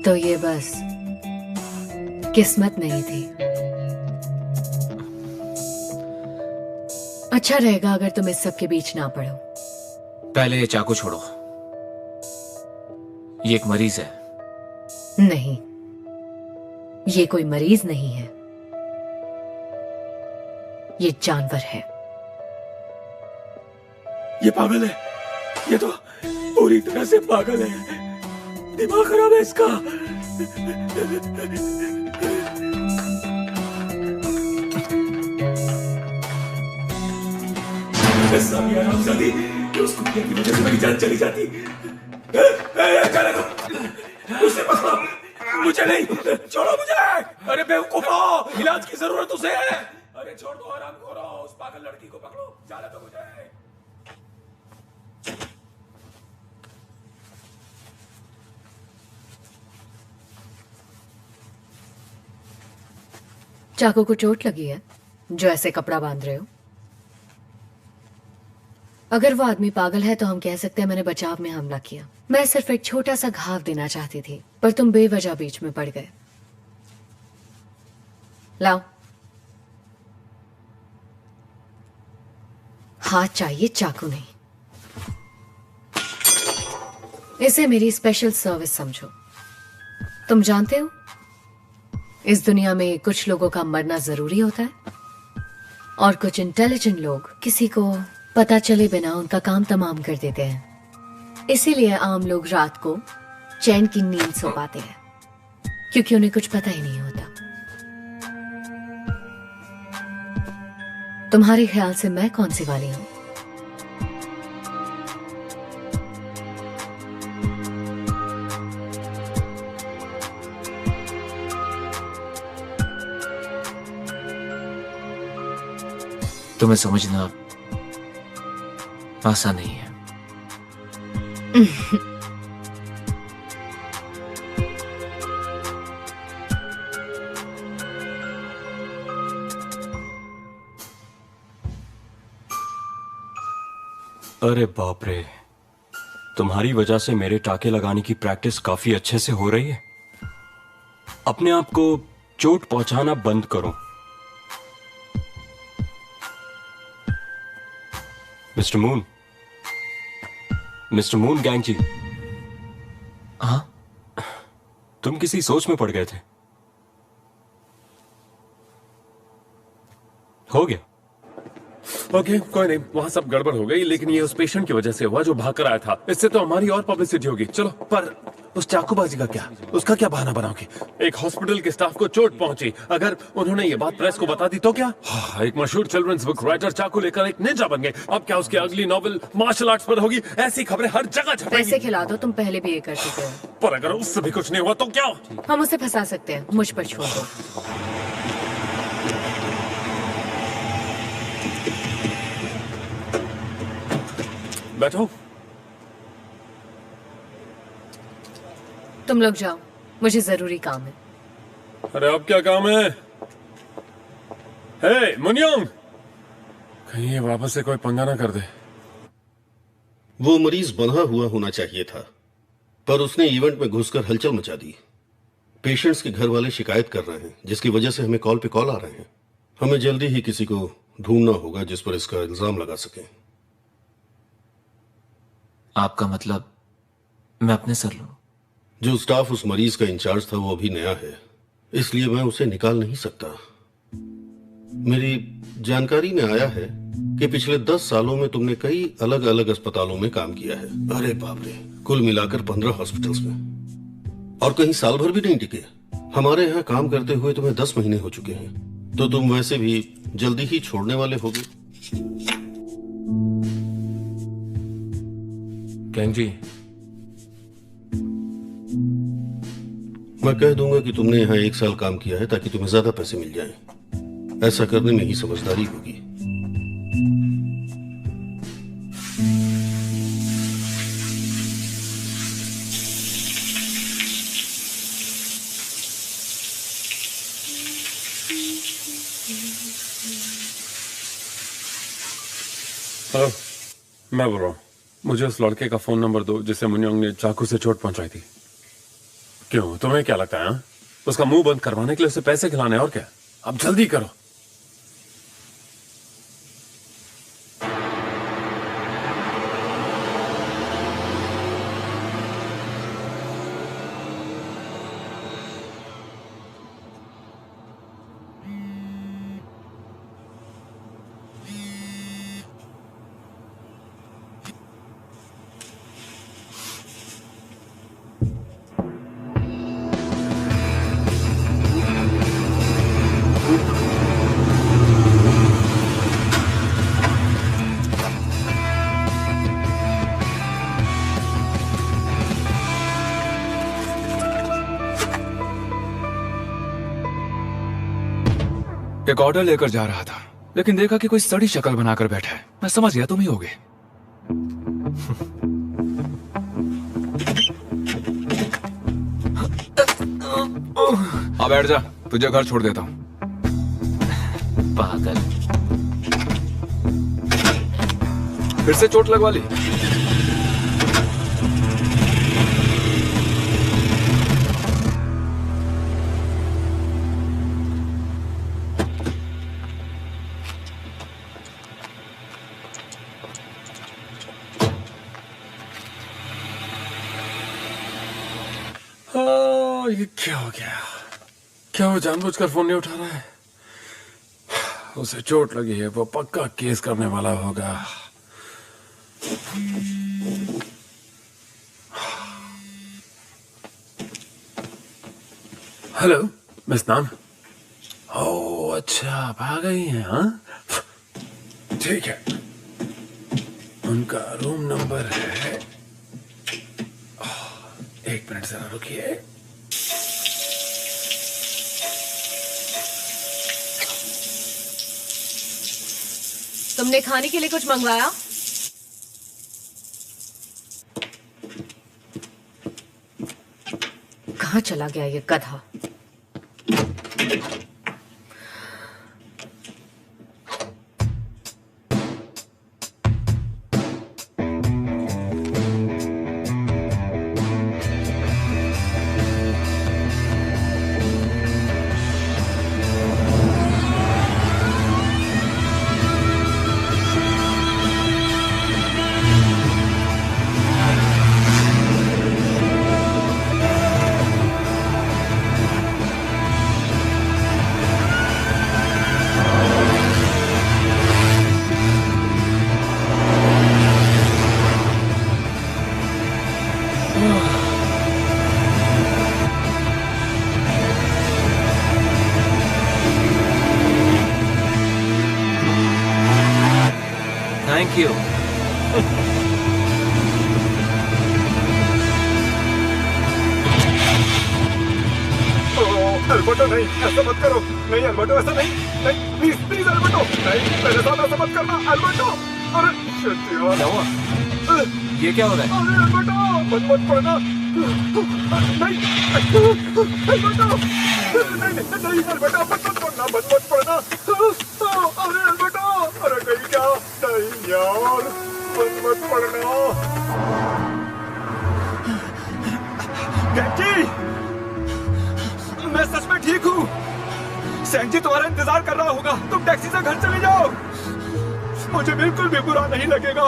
तो ये बस किस्मत नहीं थी। अच्छा रहेगा अगर तुम इस सब के बीच ना पड़ो। पहले ये चाकू छोड़ो, ये एक मरीज है। नहीं, ये कोई मरीज नहीं है, ये जानवर है। ये पागल है, ये तो पूरी तरह से पागल है, दिमाग खराब है इसका। सामी हरामजादी, उसको की वजह से मेरी जान चली जाती। चले दो, उसे पकड़ो, मुझे नहीं, छोड़ो मुझे। अरे बेवकूफो, इलाज की जरूरत उसे है। अरे छोड़ दो, आराम करो, उस पागल लड़की को पकड़ो, जाने दो मुझे। चाकू को चोट लगी है जो ऐसे कपड़ा बांध रहे हो? अगर वो आदमी पागल है तो हम कह सकते हैं मैंने बचाव में हमला किया। मैं सिर्फ एक छोटा सा घाव देना चाहती थी, पर तुम बेवजह बीच में पड़ गए। लाओ, हाथ चाहिए, चाकू नहीं। इसे मेरी स्पेशल सर्विस समझो। तुम जानते हो इस दुनिया में कुछ लोगों का मरना जरूरी होता है और कुछ इंटेलिजेंट लोग किसी को पता चले बिना उनका काम तमाम कर देते हैं। इसीलिए आम लोग रात को चैन की नींद सो पाते हैं, क्योंकि उन्हें कुछ पता ही नहीं होता। तुम्हारे ख्याल से मैं कौन सी वाली हूं? तुम्हें समझना आसान नहीं है। अरे बाप रे, तुम्हारी वजह से मेरे टाके लगाने की प्रैक्टिस काफी अच्छे से हो रही है। अपने आप को चोट पहुंचाना बंद करो। मिस्टर मून गैंग जी। हाँ, तुम किसी सोच में पड़ गए थे। हो गया। ओके, कोई नहीं, वहां सब गड़बड़ हो गई, लेकिन ये उस पेशेंट की वजह से हुआ जो भाग कर आया था। इससे तो हमारी और पब्लिसिटी होगी। चलो, पर उस चाकूबाजी का क्या? उसका क्या बहाना बनाओगे? एक हॉस्पिटल के स्टाफ को चोट पहुंची, अगर उन्होंने ये बात प्रेस को बता दी तो क्या? एक मशहूर चिल्ड्रंस बुक राइटर चाकू लेकर एक निंजा बन गए। अब क्या उसकी अगली नॉवेल मार्शल आर्ट्स पर होगी? ऐसी खबरें हर जगह छपेंगी। पैसे खिला दो, तुम पहले भी ये कर चुके हो। पर अगर उससे भी कुछ नहीं हुआ तो क्या? हम उसे फंसा सकते हैं, मुझ पर छोड़ दो। बैठो। तुम लोग जाओ, मुझे जरूरी काम है। अरे अब क्या काम है? हे मुनियोंग, कहीं ये वापस से कोई पंगा ना कर दे। वो मरीज बंधा हुआ होना चाहिए था। पर उसने इवेंट में घुसकर हलचल मचा दी। पेशेंट्स के घर वाले शिकायत कर रहे हैं, जिसकी वजह से हमें कॉल पे कॉल आ रहे हैं। हमें जल्दी ही किसी को ढूंढना होगा जिस पर इसका इल्जाम लगा सके। आपका मतलब मैं अपने सर लूं? जो स्टाफ उस मरीज का इंचार्ज था वो अभी नया है, इसलिए मैं उसे निकाल नहीं सकता। मेरी जानकारी में आया है कि पिछले 10 सालों में तुमने कई अलग अलग अस्पतालों में काम किया है। अरे बाप रे, कुल मिलाकर 15 हॉस्पिटल्स में, और कहीं साल भर भी नहीं टिके। हमारे यहाँ काम करते हुए तुम्हें 10 महीने हो चुके हैं, तो तुम वैसे भी जल्दी ही छोड़ने वाले होगे। कैंग जी, मैं कह दूंगा कि तुमने यहाँ 1 साल काम किया है ताकि तुम्हें ज्यादा पैसे मिल जाएं। ऐसा करने में ही समझदारी होगी। हेलो, मैं बोल रहा हूँ, मुझे उस लड़के का फोन नंबर दो जिसे मुन्योंग ने चाकू से चोट पहुंचाई थी। क्यों, तुम्हें क्या लगता है? हा? उसका मुंह बंद करवाने के लिए उसे पैसे खिलाने, और क्या? अब जल्दी करो। एक ऑर्डर लेकर जा रहा था, लेकिन देखा कि कोई सड़ी शक्ल बनाकर बैठा है। मैं समझ गया तुम ही होगे। अब बैठ जा, तुझे घर छोड़ देता हूँ। पागल, फिर से चोट लगवा ली? ये क्या हो गया? क्या वो जानबूझकर फोन नहीं उठा रहा है? उसे चोट लगी है, वो पक्का केस करने वाला होगा। हेलो मिस नाम। ओह अच्छा, आप आ गई हैं? हाँ ठीक है, उनका रूम नंबर है। एक मिनट जरा रुकिए। तुमने खाने के लिए कुछ मंगवाया? कहाँ चला गया ये गधा? Thank you. अल्बर्टो नहीं, ऐसा मत करो। नहीं अल्बर्टो, ऐसा नहीं, नहीं प्लीज प्लीज अल्बर्टो, नहीं मेरे साथ ऐसा मत करना अल्बर्टो। अरे शिट यार, क्या हुआ? ये क्या हो रहा है? अरे अल्बर्टो, मत मत पड़ना। नहीं अल्बर्टो, नहीं अल्बर्टो, मत मत पड़ना, मत मत पड़ना। अरे अल्बर्टो, अरे कहीं क्या? नहीं यार, मत मत पड़ना। सेंजी तुम्हारा इंतजार कर रहा होगा, तुम टैक्सी से घर चले जाओ। मुझे बिल्कुल भी बुरा नहीं लगेगा,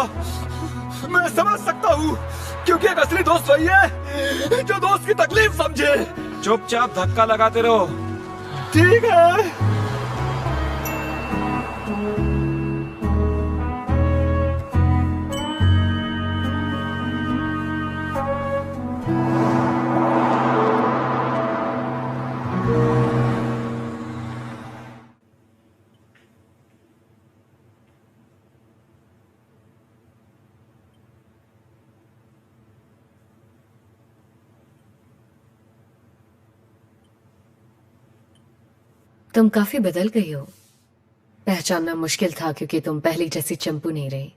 मैं समझ सकता हूँ, क्योंकि एक असली दोस्त वही है जो दोस्त की तकलीफ समझे। चुपचाप धक्का लगाते रहो। ठीक है। तुम काफी बदल गई हो। पहचानना मुश्किल था क्योंकि तुम पहली जैसी चंपू नहीं रही।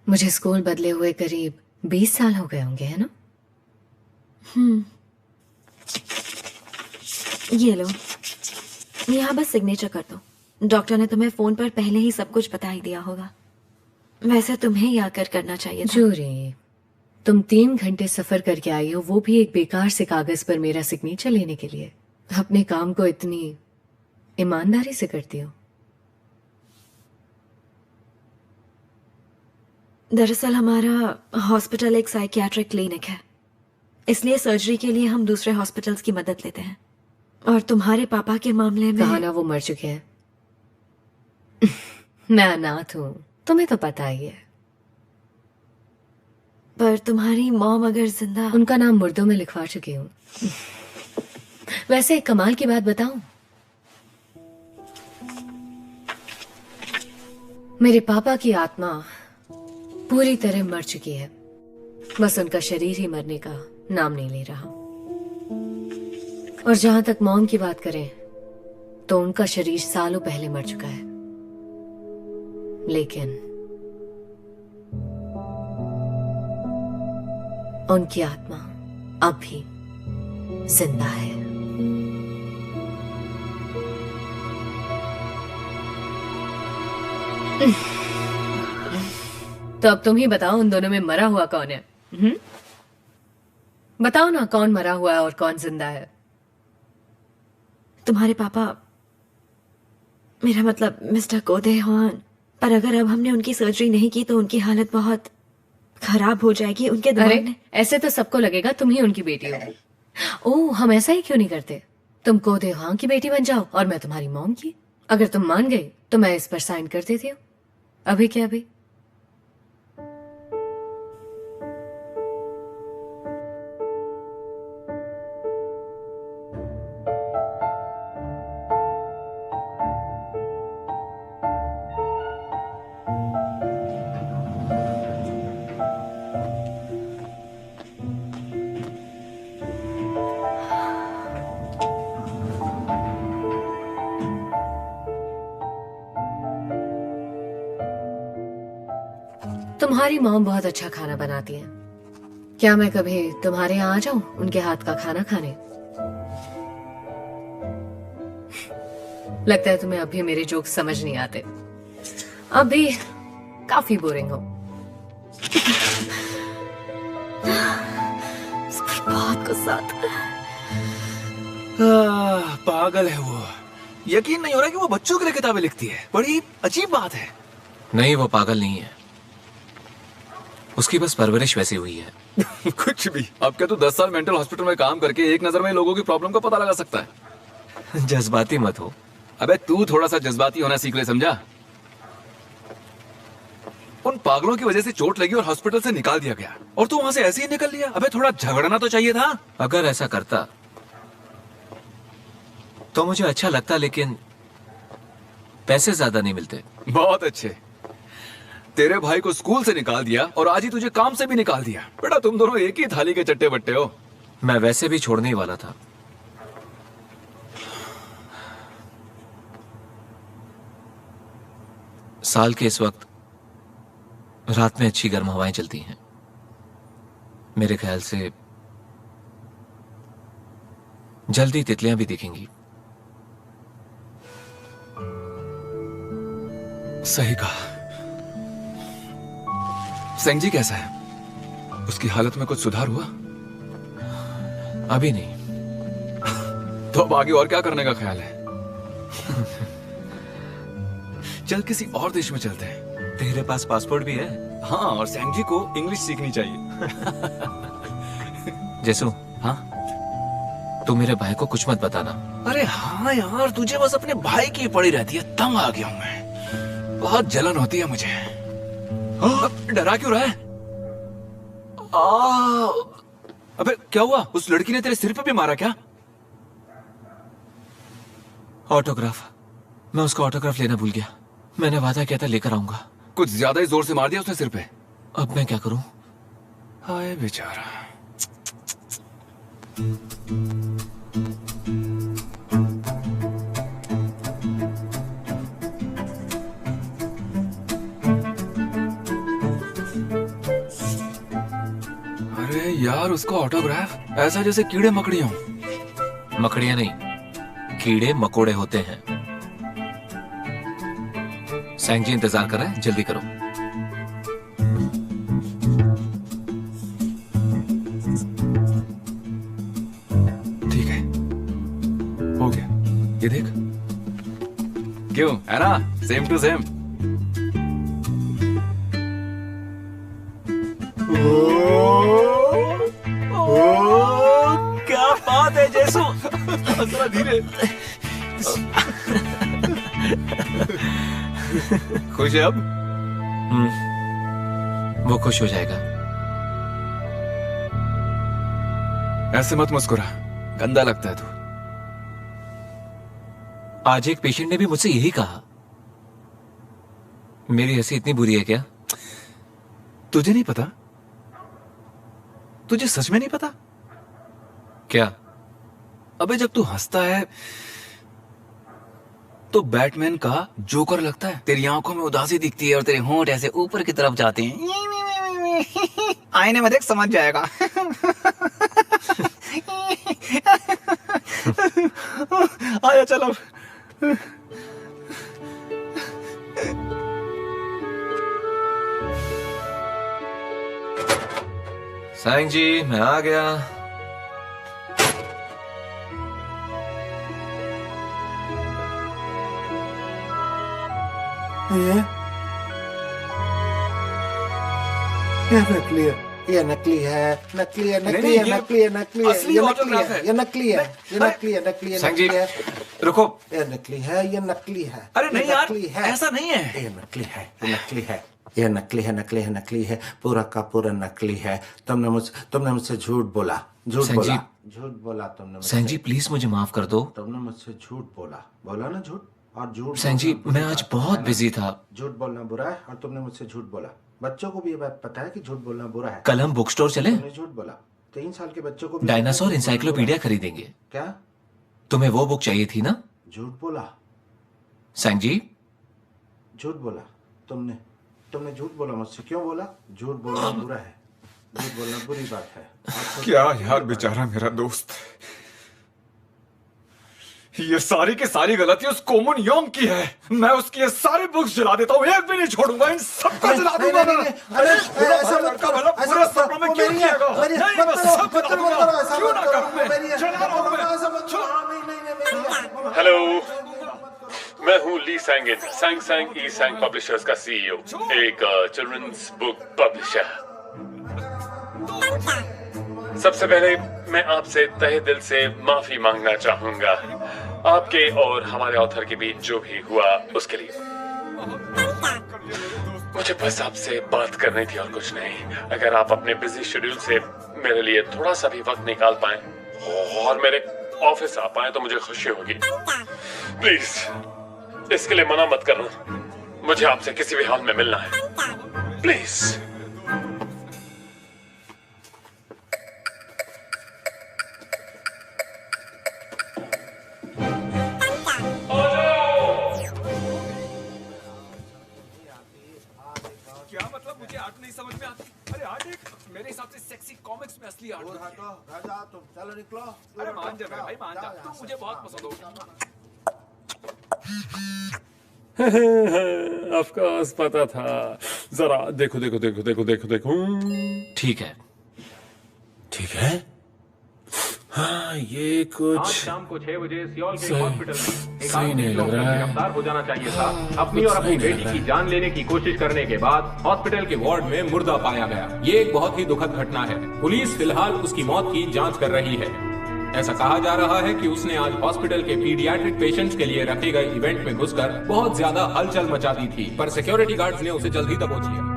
मुझे स्कूल बदले हुए करीब 20 साल हो गए होंगे, है ना? ये लो, यहाँ बस सिग्नेचर कर दो। डॉक्टर ने तुम्हें फोन पर पहले ही सब कुछ बता ही दिया होगा। वैसे तुम्हें ही आकर करना चाहिए था। जूरी, तुम 3 घंटे सफर करके आई हो, वो भी एक बेकार से कागज पर मेरा सिग्नेचर लेने के लिए। अपने काम को इतनी ईमानदारी से करती हो। दरअसल हमारा हॉस्पिटल एक साइकियाट्रिक क्लिनिक है, इसलिए सर्जरी के लिए हम दूसरे हॉस्पिटल्स की मदद लेते हैं। और तुम्हारे पापा के मामले में कहा ना वो मर चुके हैं। मैं अनाथ हूं, तुम्हें तो पता ही है। पर तुम्हारी मॉम अगर जिंदा। उनका नाम मुर्दों में लिखवा चुकी हूँ। वैसे एक कमाल की बात बताऊं, मेरे पापा की आत्मा पूरी तरह मर चुकी है, बस उनका शरीर ही मरने का नाम नहीं ले रहा। और जहां तक मॉम की बात करें तो उनका शरीर सालों पहले मर चुका है, लेकिन उनकी आत्मा अब भी जिंदा है। तो अब तुम ही बताओ, उन दोनों में मरा हुआ कौन है? बताओ ना, कौन मरा हुआ है और कौन जिंदा है? तुम्हारे पापा, मेरा मतलब मिस्टर कोदेहान। पर अगर अब हमने उनकी सर्जरी नहीं की तो उनकी हालत बहुत खराब हो जाएगी। उनके दिमाग में। ऐसे तो सबको लगेगा तुम ही उनकी बेटी हो। ओह, हम ऐसा ही क्यों नहीं करते? तुम कोदेहान की बेटी बन जाओ और मैं तुम्हारी मॉम की। अगर तुम मान गई तो मैं इस पर साइन कर देती हूँ। अभी क्या अभी? तुम्हारी मॉम बहुत अच्छा खाना बनाती है। क्या मैं कभी तुम्हारे यहाँ आ जाऊं उनके हाथ का खाना खाने? लगता है तुम्हें अभी मेरे जोक समझ नहीं आते। अब भी काफी बोरिंग हो। बहुत गुस्सा आता है। पागल है वो। यकीन नहीं हो रहा कि वो बच्चों के लिए किताबें लिखती है। बड़ी अजीब बात है। नहीं, वो पागल नहीं है, उसकी बस परवरिश वैसी हुई है। कुछ भी। अब क्या तू 10 साल मेंटल हॉस्पिटल में काम करके एक नजर में लोगों की प्रॉब्लम का पता लगा सकता है? जज्बाती मत हो। अबे तू थोड़ा सा जज्बाती होना सीख ले, समझा? उन पागलों की वजह से चोट लगी और हॉस्पिटल से निकाल दिया गया, और तू वहां से ऐसे ही निकल लिया। अबे थोड़ा झगड़ना तो चाहिए था। अगर ऐसा करता तो मुझे अच्छा लगता, लेकिन पैसे ज्यादा नहीं मिलते। बहुत अच्छे। तेरे भाई को स्कूल से निकाल दिया और आज ही तुझे काम से भी निकाल दिया। बेटा तुम दोनों एक ही थाली के चट्टे बट्टे हो। मैं वैसे भी छोड़ने ही वाला था। साल के इस वक्त रात में अच्छी गर्म हवाएं चलती हैं। मेरे ख्याल से जल्दी तितलियां भी दिखेंगी। सही कहा। सेंजी कैसा है? उसकी हालत में कुछ सुधार हुआ? अभी नहीं। तो अब आगे और क्या करने का ख्याल है? चल किसी और देश में चलते हैं। तेरे पास पासपोर्ट भी है? हाँ, और सैंग जी को इंग्लिश सीखनी चाहिए। जैसू, हाँ, तू मेरे भाई को कुछ मत बताना। अरे हाँ यार, तुझे बस अपने भाई की पड़ी रहती है। तंग आ गया हूं मैं, बहुत जलन होती है मुझे। डरा क्यों रहा है? अबे क्या हुआ? उस लड़की ने तेरे सिर पे भी मारा क्या? ऑटोग्राफ, मैं उसका ऑटोग्राफ लेना भूल गया। मैंने वादा किया था लेकर आऊंगा। कुछ ज्यादा ही जोर से मार दिया उसने सिर पे। अब मैं क्या करूं? हाय बेचारा। अरे यार, उसका ऑटोग्राफ ऐसा जैसे कीड़े मकड़ियां हो। मकड़ियां नहीं, कीड़े मकोड़े होते हैं। सैंग जी इंतजार कर रहे हैं, जल्दी करो। ठीक है, हो गया। ये देख, क्यों है ना, सेम टू सेम। क्या बात है जैसू, जरा धीरे। खुश है अब? वो खुश हो जाएगा। ऐसे मत मुस्कुरा, गंदा लगता है तू। आज एक पेशेंट ने भी मुझसे यही कहा। मेरी हंसी इतनी बुरी है क्या? तुझे नहीं पता? तुझे सच में नहीं पता? क्या? अबे जब तू हंसता है तो बैटमैन का जोकर लगता है। तेरी आंखों में उदासी दिखती है और तेरे होंठ ऐसे ऊपर की तरफ जाते हैं। आईने में देख, समझ जाएगा। आया चलो। सैंग जी, मैं आ गया। ये नकली है, ये नकली है, नकली है, नकली है, नकली है, नकली है, असली ये नकली ऑटोग्राफ है, है। ये नकली है, ये नकली है, नकली है, सैंग जी, नकली है, रुको। ये नकली है, ये नकली है। अरे नहीं यार, नकली है, ऐसा नहीं है। ये नकली है, ये नकली है, ये नकली है, नकली है, नकली है, पूरा का पूरा नकली है। तुमने मुझसे झूठ बोला, झूठ सैंग जी, बोला, झूठ बोला तुमने मुझसे। सैंग जी प्लीज मुझे माफ कर दो। तुमने मुझसे झूठ बोला, बोला ना झूठ, और झूठ। सैंग जी, मैं आज बहुत बिजी था। झूठ बोलना बुरा है और तुमने मुझसे झूठ बोला। बच्चों को भी ये बात पता है कि झूठ बोलना बुरा है। कल हम बुक स्टोर चले? तुमने झूठ बोला। 3 साल के बच्चों को भी डायनासोर इंसाइक्लोपीडिया खरीदेंगे। क्या? तुम्हें वो बुक चाहिए थी ना? झूठ बोला, सैंग जी। झूठ बोला तुमने झूठ बोला मुझसे। क्यों बोला? झूठ बोलना बुरा है, झूठ बोलना बुरी बात है। क्या यार, बेचारा मेरा दोस्त। ये सारी की सारी गलती उस कोमुन योंग की है। मैं उसकी ये सारी बुक्स जला देता हूँ, एक भी नहीं छोड़ूंगा। इन सबको जला दूंगा मैं। अरे ऐसा मत करो, भला पूरे सपनों में क्यों किएगा? मेरी नहीं, मैं सब जला दूंगा। क्यों ना करूं मैं? जला रहा हूं मैं। हेलो, मैं हूँ ली सैंगिन, सैंग सैंग ई सैंग पब्लिशर्स का सीईओ, एक चिल्ड्रंस बुक पब्लिशर। सबसे पहले मैं आपसे तहे दिल से माफी मांगना चाहूंगा आपके और हमारे ऑथर के बीच जो भी हुआ उसके लिए। मुझे बस आपसे बात करनी थी और कुछ नहीं। अगर आप अपने बिजी शेड्यूल से मेरे लिए थोड़ा सा भी वक्त निकाल पाए और मेरे ऑफिस आ पाए तो मुझे खुशी होगी। प्लीज इसके लिए मना मत करना। मुझे आपसे किसी भी हाल में मिलना है, प्लीज। क्या मतलब? मुझे आर्ट नहीं समझ में आती। अरे आर्ट एक मेरे हिसाब से सेक्सी कॉमिक्स में असली आर्ट होती है। तुम चलो निकलो। अरे मान जा मेरे भाई, मान जा। तुम मुझे बहुत पसंद हो। ऑफ कोर्स पता था। जरा देखो देखो देखो देखो देखो देखो। ठीक है, ठीक है। हाँ, ये कुछ आज शाम को 6 बजे सियोल के सही- हॉस्पिटल में एक सही आदमी नहीं जो लग रहा है। गिरफ्तार हो जाना चाहिए था। अपनी कुछ और अपनी सही नहीं बेटी लग की रहा जान लेने की कोशिश करने के बाद हॉस्पिटल के वार्ड में मुर्दा पाया गया। ये एक बहुत ही दुखद घटना है। पुलिस फिलहाल उसकी मौत की जांच कर रही है। ऐसा कहा जा रहा है कि उसने आज हॉस्पिटल के पीडियाट्रिक पेशेंट्स के लिए रखे गए इवेंट में घुसकर बहुत ज्यादा हलचल मचा दी थी, पर सिक्योरिटी गार्ड्स ने उसे जल्द ही दबोच लिया।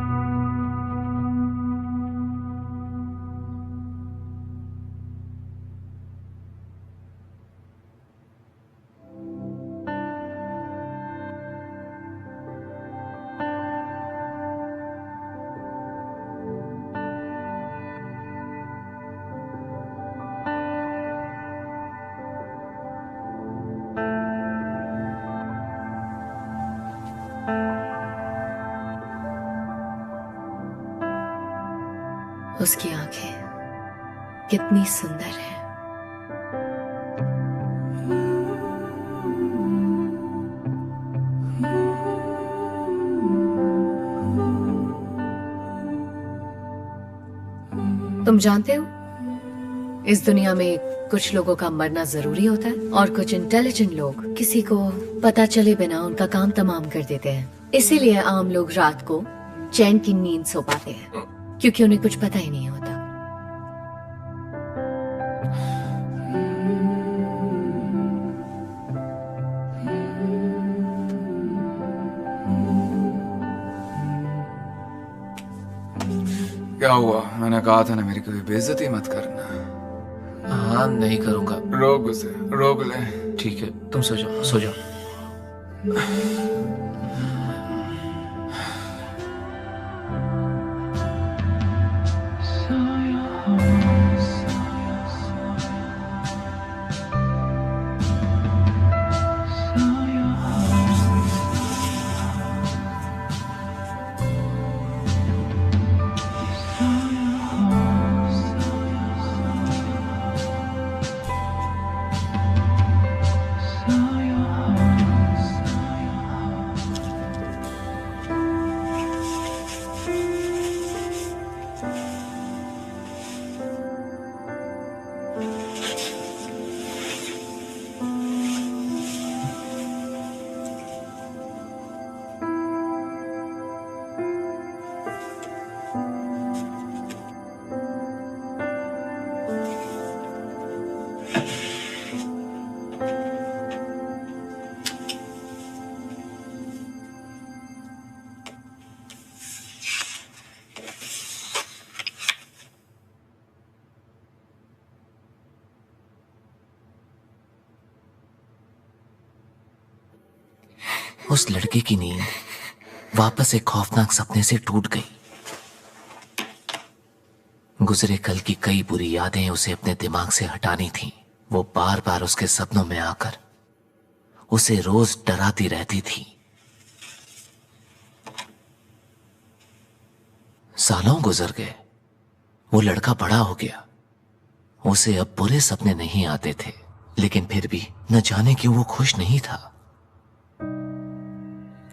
उसकी आंखें कितनी सुंदर है। तुम जानते हो, इस दुनिया में कुछ लोगों का मरना जरूरी होता है और कुछ इंटेलिजेंट लोग किसी को पता चले बिना उनका काम तमाम कर देते हैं। इसीलिए आम लोग रात को चैन की नींद सो पाते हैं, क्योंकि उन्हें कुछ पता ही नहीं होता। क्या हुआ? मैंने कहा था ना मेरी कभी बेइज्जती मत करना। हाँ, नहीं करूंगा। रोक उसे, रोक ले। ठीक है, तुम सो जाओ, सो जाओ। उस लड़के की नींद वापस एक खौफनाक सपने से टूट गई। गुजरे कल की कई बुरी यादें उसे अपने दिमाग से हटानी थीं। वो बार बार उसके सपनों में आकर उसे रोज डराती रहती थी। सालों गुजर गए, वो लड़का बड़ा हो गया। उसे अब बुरे सपने नहीं आते थे, लेकिन फिर भी न जाने क्यों वो खुश नहीं था।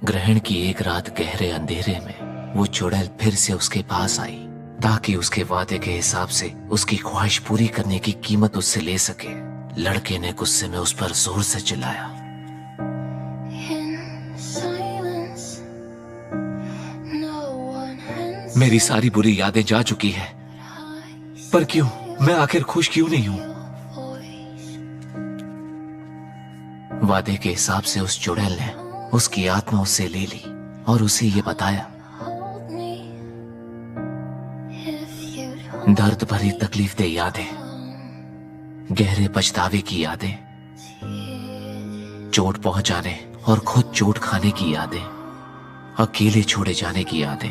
ग्रहण की एक रात गहरे अंधेरे में वो चुड़ैल फिर से उसके पास आई, ताकि उसके वादे के हिसाब से उसकी ख्वाहिश पूरी करने की कीमत उससे ले सके। लड़के ने गुस्से में उस पर जोर से चिल्लाया। मेरी सारी बुरी यादें जा चुकी है, पर क्यों? मैं आखिर खुश क्यों नहीं हूं? वादे के हिसाब से उस चुड़ैल ने उसकी आत्मा उससे ले ली और उसे ये बताया, दर्द भरी तकलीफ दे यादें, गहरे पछतावे की यादें, चोट पहुंचाने और खुद चोट खाने की यादें, अकेले छोड़े जाने की यादें,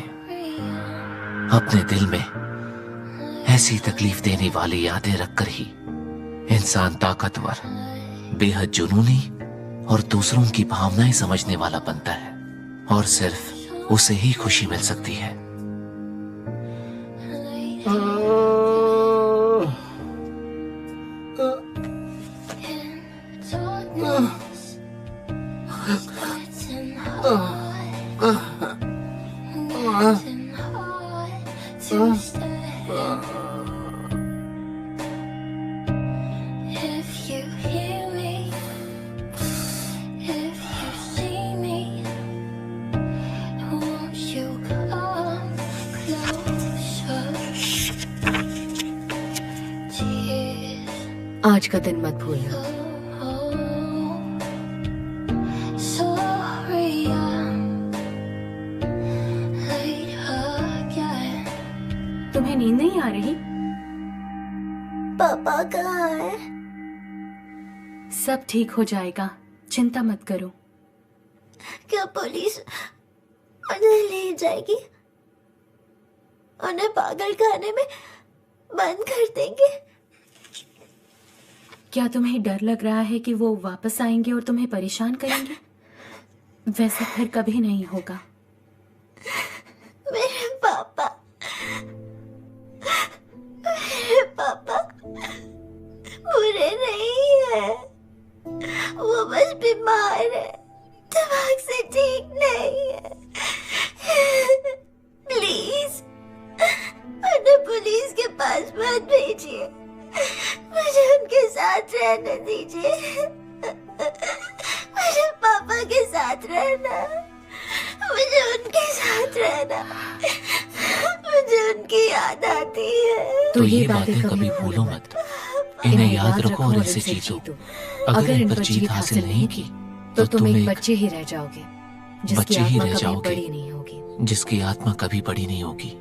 अपने दिल में ऐसी तकलीफ देने वाली यादें रखकर ही इंसान ताकतवर, बेहद जुनूनी और दूसरों की भावनाएं समझने वाला बनता है, और सिर्फ उसे ही खुशी मिल सकती है। आज का दिन मत भूलना। Sorry, I'm late again. तुम्हें नींद नहीं आ रही? पापा कहाँ है? सब ठीक हो जाएगा, चिंता मत करो। क्या पुलिस उन्हें ले जाएगी? उन्हें पागल खाने में बंद कर देंगे? क्या तुम्हें डर लग रहा है कि वो वापस आएंगे और तुम्हें परेशान करेंगे? वैसा फिर कभी नहीं होगा। मेरे पापा बुरे नहीं है, वो बस बीमार है, दिमाग से ठीक नहीं है। प्लीज उन्हें पुलिस के पास मत भेजिए, मुझे उनके साथ रहने दीजिए। मुझे पापा के साथ रहना, मुझे उनके साथ रहना, मुझे उनकी याद आती है। तो ये बातें कभी भूलो मत, इन्हें याद रखो और इनसे जीतो। अगर इन पर जीत हासिल नहीं की तो तुम एक बच्चे ही रह जाओगे, बच्चे ही रह जाओगे, बड़ी नहीं होगी, जिसकी आत्मा कभी बड़ी नहीं होगी।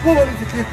वो वाली तितलियां।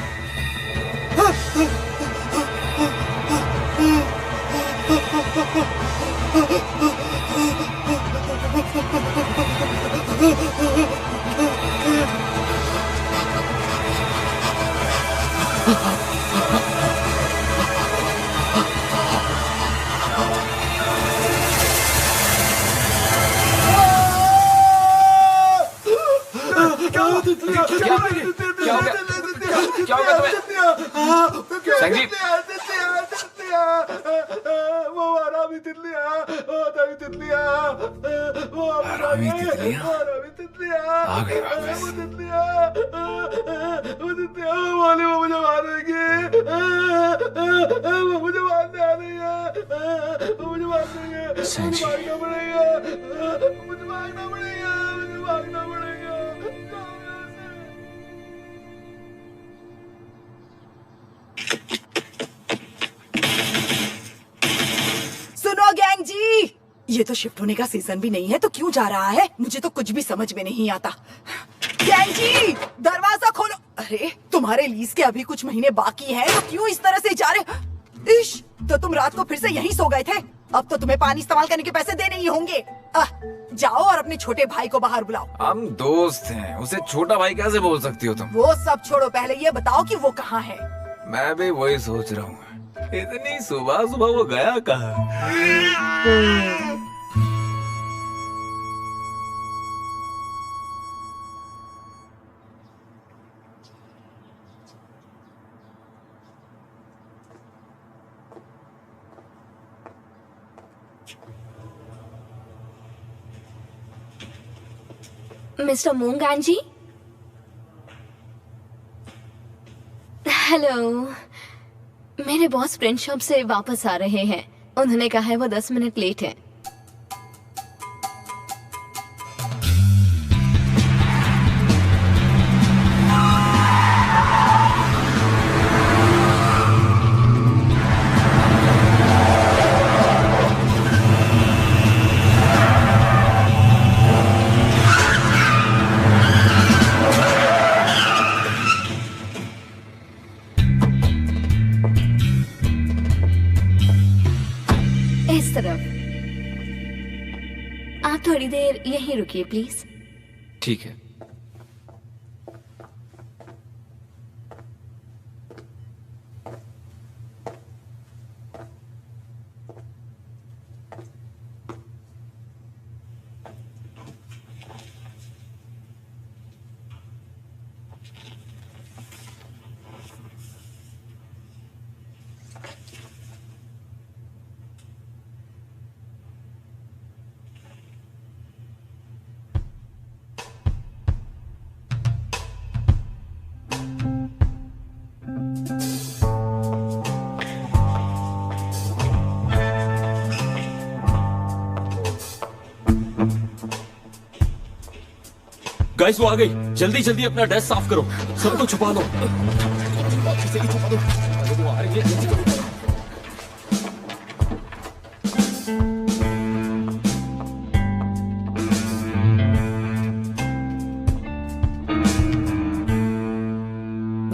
ये तो शिफ्ट होने का सीजन भी नहीं है तो क्यों जा रहा है? मुझे तो कुछ भी समझ में नहीं आता। गैंग जी, दरवाजा खोलो। अरे तुम्हारे लीज के अभी कुछ महीने बाकी हैं तो क्यों इस तरह से जा रहे? इश, तो तुम रात को फिर से यहीं सो गए थे? अब तो तुम्हें पानी इस्तेमाल करने के पैसे देने ही होंगे। जाओ और अपने छोटे भाई को बाहर बुलाओ। हम दोस्त हैं, उसे छोटा भाई कैसे बोल सकती हो तुम? वो सब छोड़ो, पहले ये बताओ कि वो कहाँ है? मैं भी वही सोच रहा हूँ, इतनी सुबह सुबह वो गया कहाँ? मिस्टर मूंगान जी, हेलो। मेरे बॉस प्रिंट शॉप से वापस आ रहे हैं। उन्होंने कहा है वो 10 मिनट लेट है। आप थोड़ी देर यहीं रुकिए प्लीज। ठीक है। गाइस वो आ गई, जल्दी जल्दी अपना डेस्क साफ करो, सबको छुपा लो।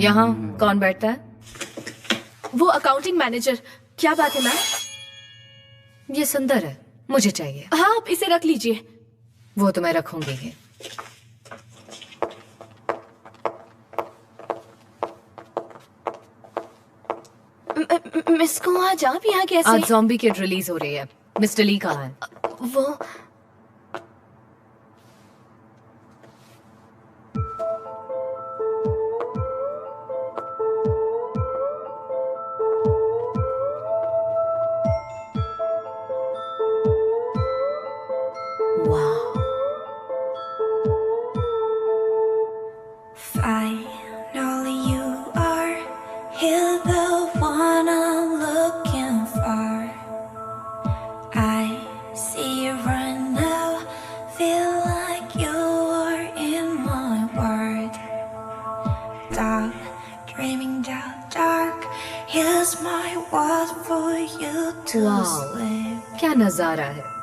यहाँ कौन बैठता है? वो अकाउंटिंग मैनेजर। क्या बात है मैम? ये सुंदर है, मुझे चाहिए। हाँ आप इसे रख लीजिए। वो तो मैं रखूंगी ही। मिस को आज आप यहाँ कैसे? आज ज़ॉम्बी किड रिलीज हो रही है। मिस्टर ली कहाँ है? वो Finally you are here, the one I'm looking for. I see you right now, feel like you are in my world. Dark, dreaming dark, here's my world for you to sleep. क्या नजारा है।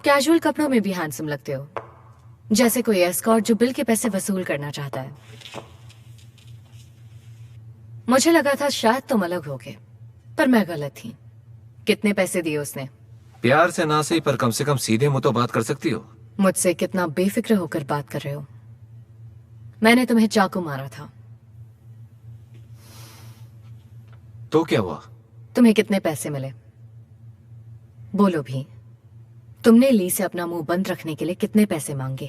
Casual कपड़ों में भी handsome लगते हो, जैसे कोई एस्कॉर्ट जो बिल के पैसे वसूल करना चाहता है। मुझे लगा था शायद तुम अलग होगे, पर मैं गलत थी। कितने पैसे दिए उसने? प्यार से ना सही, पर कम से कम सीधे मुंह तो बात कर सकती हो। मुझसे कितना बेफिक्र होकर बात कर रहे हो। मैंने तुम्हें चाकू मारा था। तो क्या हुआ? तुम्हें कितने पैसे मिले? बोलो भी। तुमने ली से अपना मुंह बंद रखने के लिए कितने पैसे मांगे?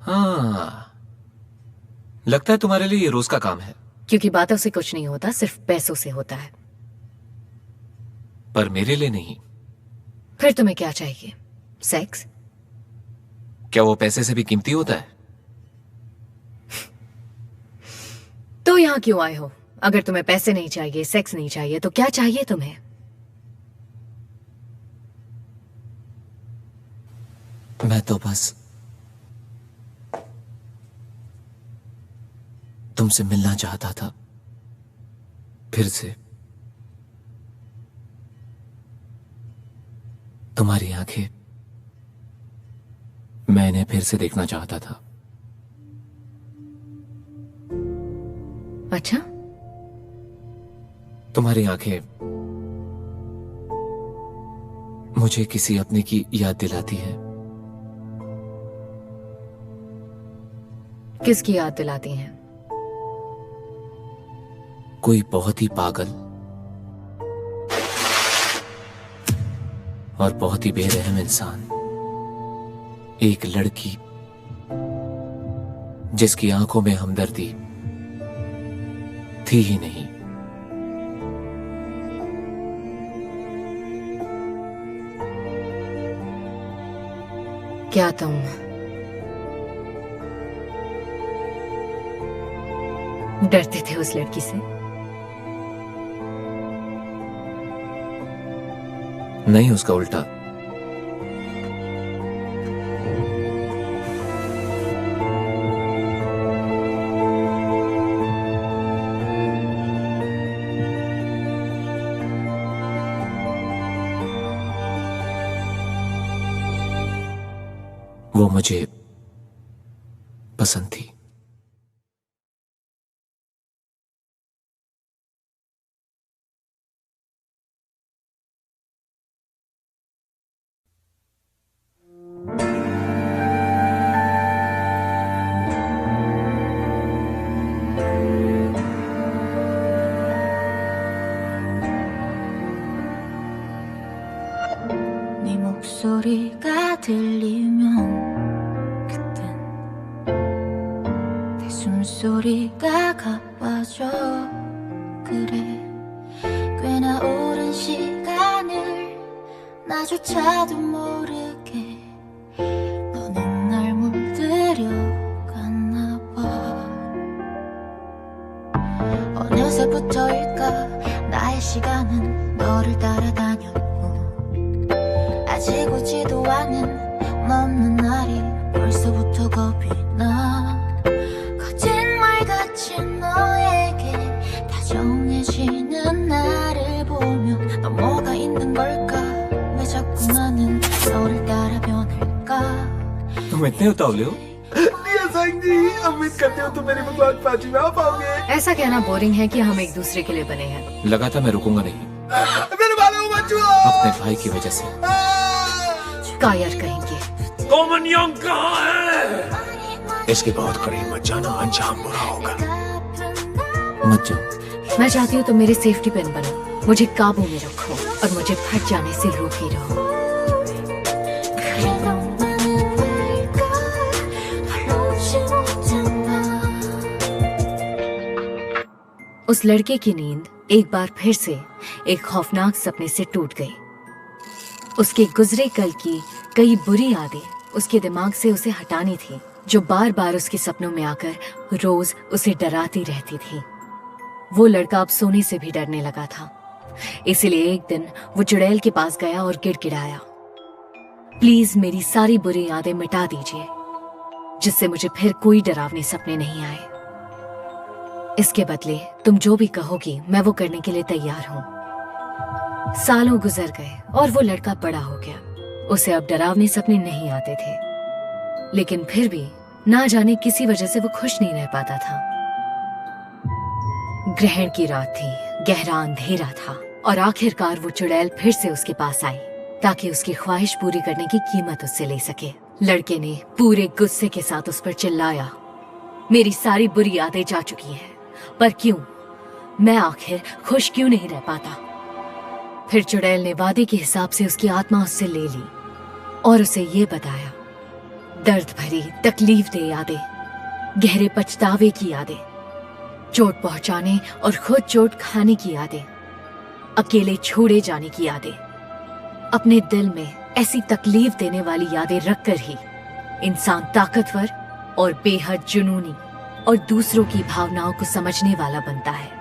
हाँ, लगता है तुम्हारे लिए ये रोज का काम है। क्योंकि बातों से कुछ नहीं होता, सिर्फ पैसों से होता है। पर मेरे लिए नहीं। फिर तुम्हें क्या चाहिए? सेक्स? क्या वो पैसे से भी कीमती होता है? तो यहाँ क्यों आए हो? अगर तुम्हें पैसे नहीं चाहिए, सेक्स नहीं चाहिए, तो क्या चाहिए तुम्हें? मैं तो बस तुमसे मिलना चाहता था, फिर से। तुम्हारी आंखें मैंने फिर से देखना चाहता था। अच्छा? तुम्हारी आंखें मुझे किसी अपने की याद दिलाती है। किसकी याद दिलाती हैं? कोई बहुत ही पागल और बहुत ही बेरहम इंसान, एक लड़की जिसकी आंखों में हमदर्दी थी ही नहीं। क्या तुम डरते थे उस लड़की से? नहीं, उसका उल्टा। वो मुझे पसंद थी। 들리면 그땐 내 숨소리가 가빠져. 그래 꽤나 오랜 시간을 나조차도 모르게 너는 날 물들여 갔나 봐. 어느새부터일까 나의 시간은 너를 따라다녔고 아직 오지도 않은 넘는 날이 벌써부터 겁이 나. 거짓말같이 너에게 다정해지는 나를 보면 너 뭐가 있는 걸까? 왜 자꾸 나는 너를 따라 변할까? तुम इतने उतावले हो? उम्मीद करती हूँ तुम मेरी मुलाकात पार्टी में आ पाओगे। ऐसा कहना बोरिंग है कि हम एक दूसरे के लिए बने हैं। लगा था मैं रुकूंगा नहीं, मेरे बालों को मत छुओ। अपने भाई की वजह से। कायर कहेंगे। कॉमन यंग कहाँ है? इसके बहुत करीब मत जाना, अंजाम बुरा होगा। मत जाओ। मैं चाहती हूँ तुम मेरे सेफ्टी पिन बनो, मुझे काबू में रखो और मुझे फट जाने से रोके रहो। उस लड़के की नींद एक बार फिर से एक खौफनाक सपने से टूट गई। उसके गुजरे कल की कई बुरी यादें उसके दिमाग से उसे हटानी थी, जो बार बार उसके सपनों में आकर रोज उसे डराती रहती थी। वो लड़का अब सोने से भी डरने लगा था, इसलिए एक दिन वो चुड़ैल के पास गया और गिड़गिड़ाया, प्लीज मेरी सारी बुरी यादें मिटा दीजिए, जिससे मुझे फिर कोई डरावने सपने नहीं आए। इसके बदले तुम जो भी कहोगी मैं वो करने के लिए तैयार हूँ। सालों गुजर गए और वो लड़का बड़ा हो गया। उसे अब डरावने सपने नहीं आते थे, लेकिन फिर भी ना जाने किसी वजह से वो खुश नहीं रह पाता था। ग्रहण की रात थी, गहरा अंधेरा था और आखिरकार वो चुड़ैल फिर से उसके पास आई ताकि उसकी ख्वाहिश पूरी करने की कीमत उससे ले सके। लड़के ने पूरे गुस्से के साथ उस पर चिल्लाया, मेरी सारी बुरी यादें जा चुकी हैं, पर क्यों? मैं आखिर खुश क्यों नहीं रह पाता? फिर चुड़ैल ने वादे के हिसाब से उसकी आत्मा उससे ले ली और उसे ये बताया, दर्द भरी तकलीफ दे यादें, गहरे पछतावे की यादें, चोट पहुंचाने और खुद चोट खाने की यादें, अकेले छोड़े जाने की यादें, अपने दिल में ऐसी तकलीफ देने वाली यादें रखकर ही इंसान ताकतवर और बेहद जुनूनी और दूसरों की भावनाओं को समझने वाला बनता है।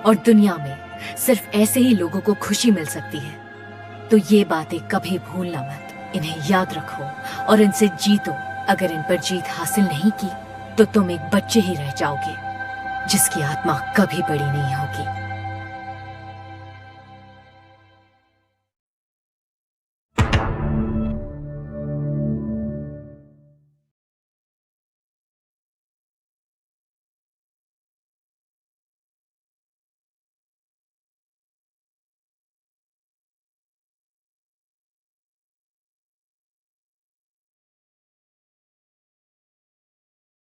और दुनिया में सिर्फ ऐसे ही लोगों को खुशी मिल सकती है। तो ये बातें कभी भूलना मत, इन्हें याद रखो और इनसे जीतो। अगर इन पर जीत हासिल नहीं की तो तुम एक बच्चे ही रह जाओगे जिसकी आत्मा कभी बड़ी नहीं होगी।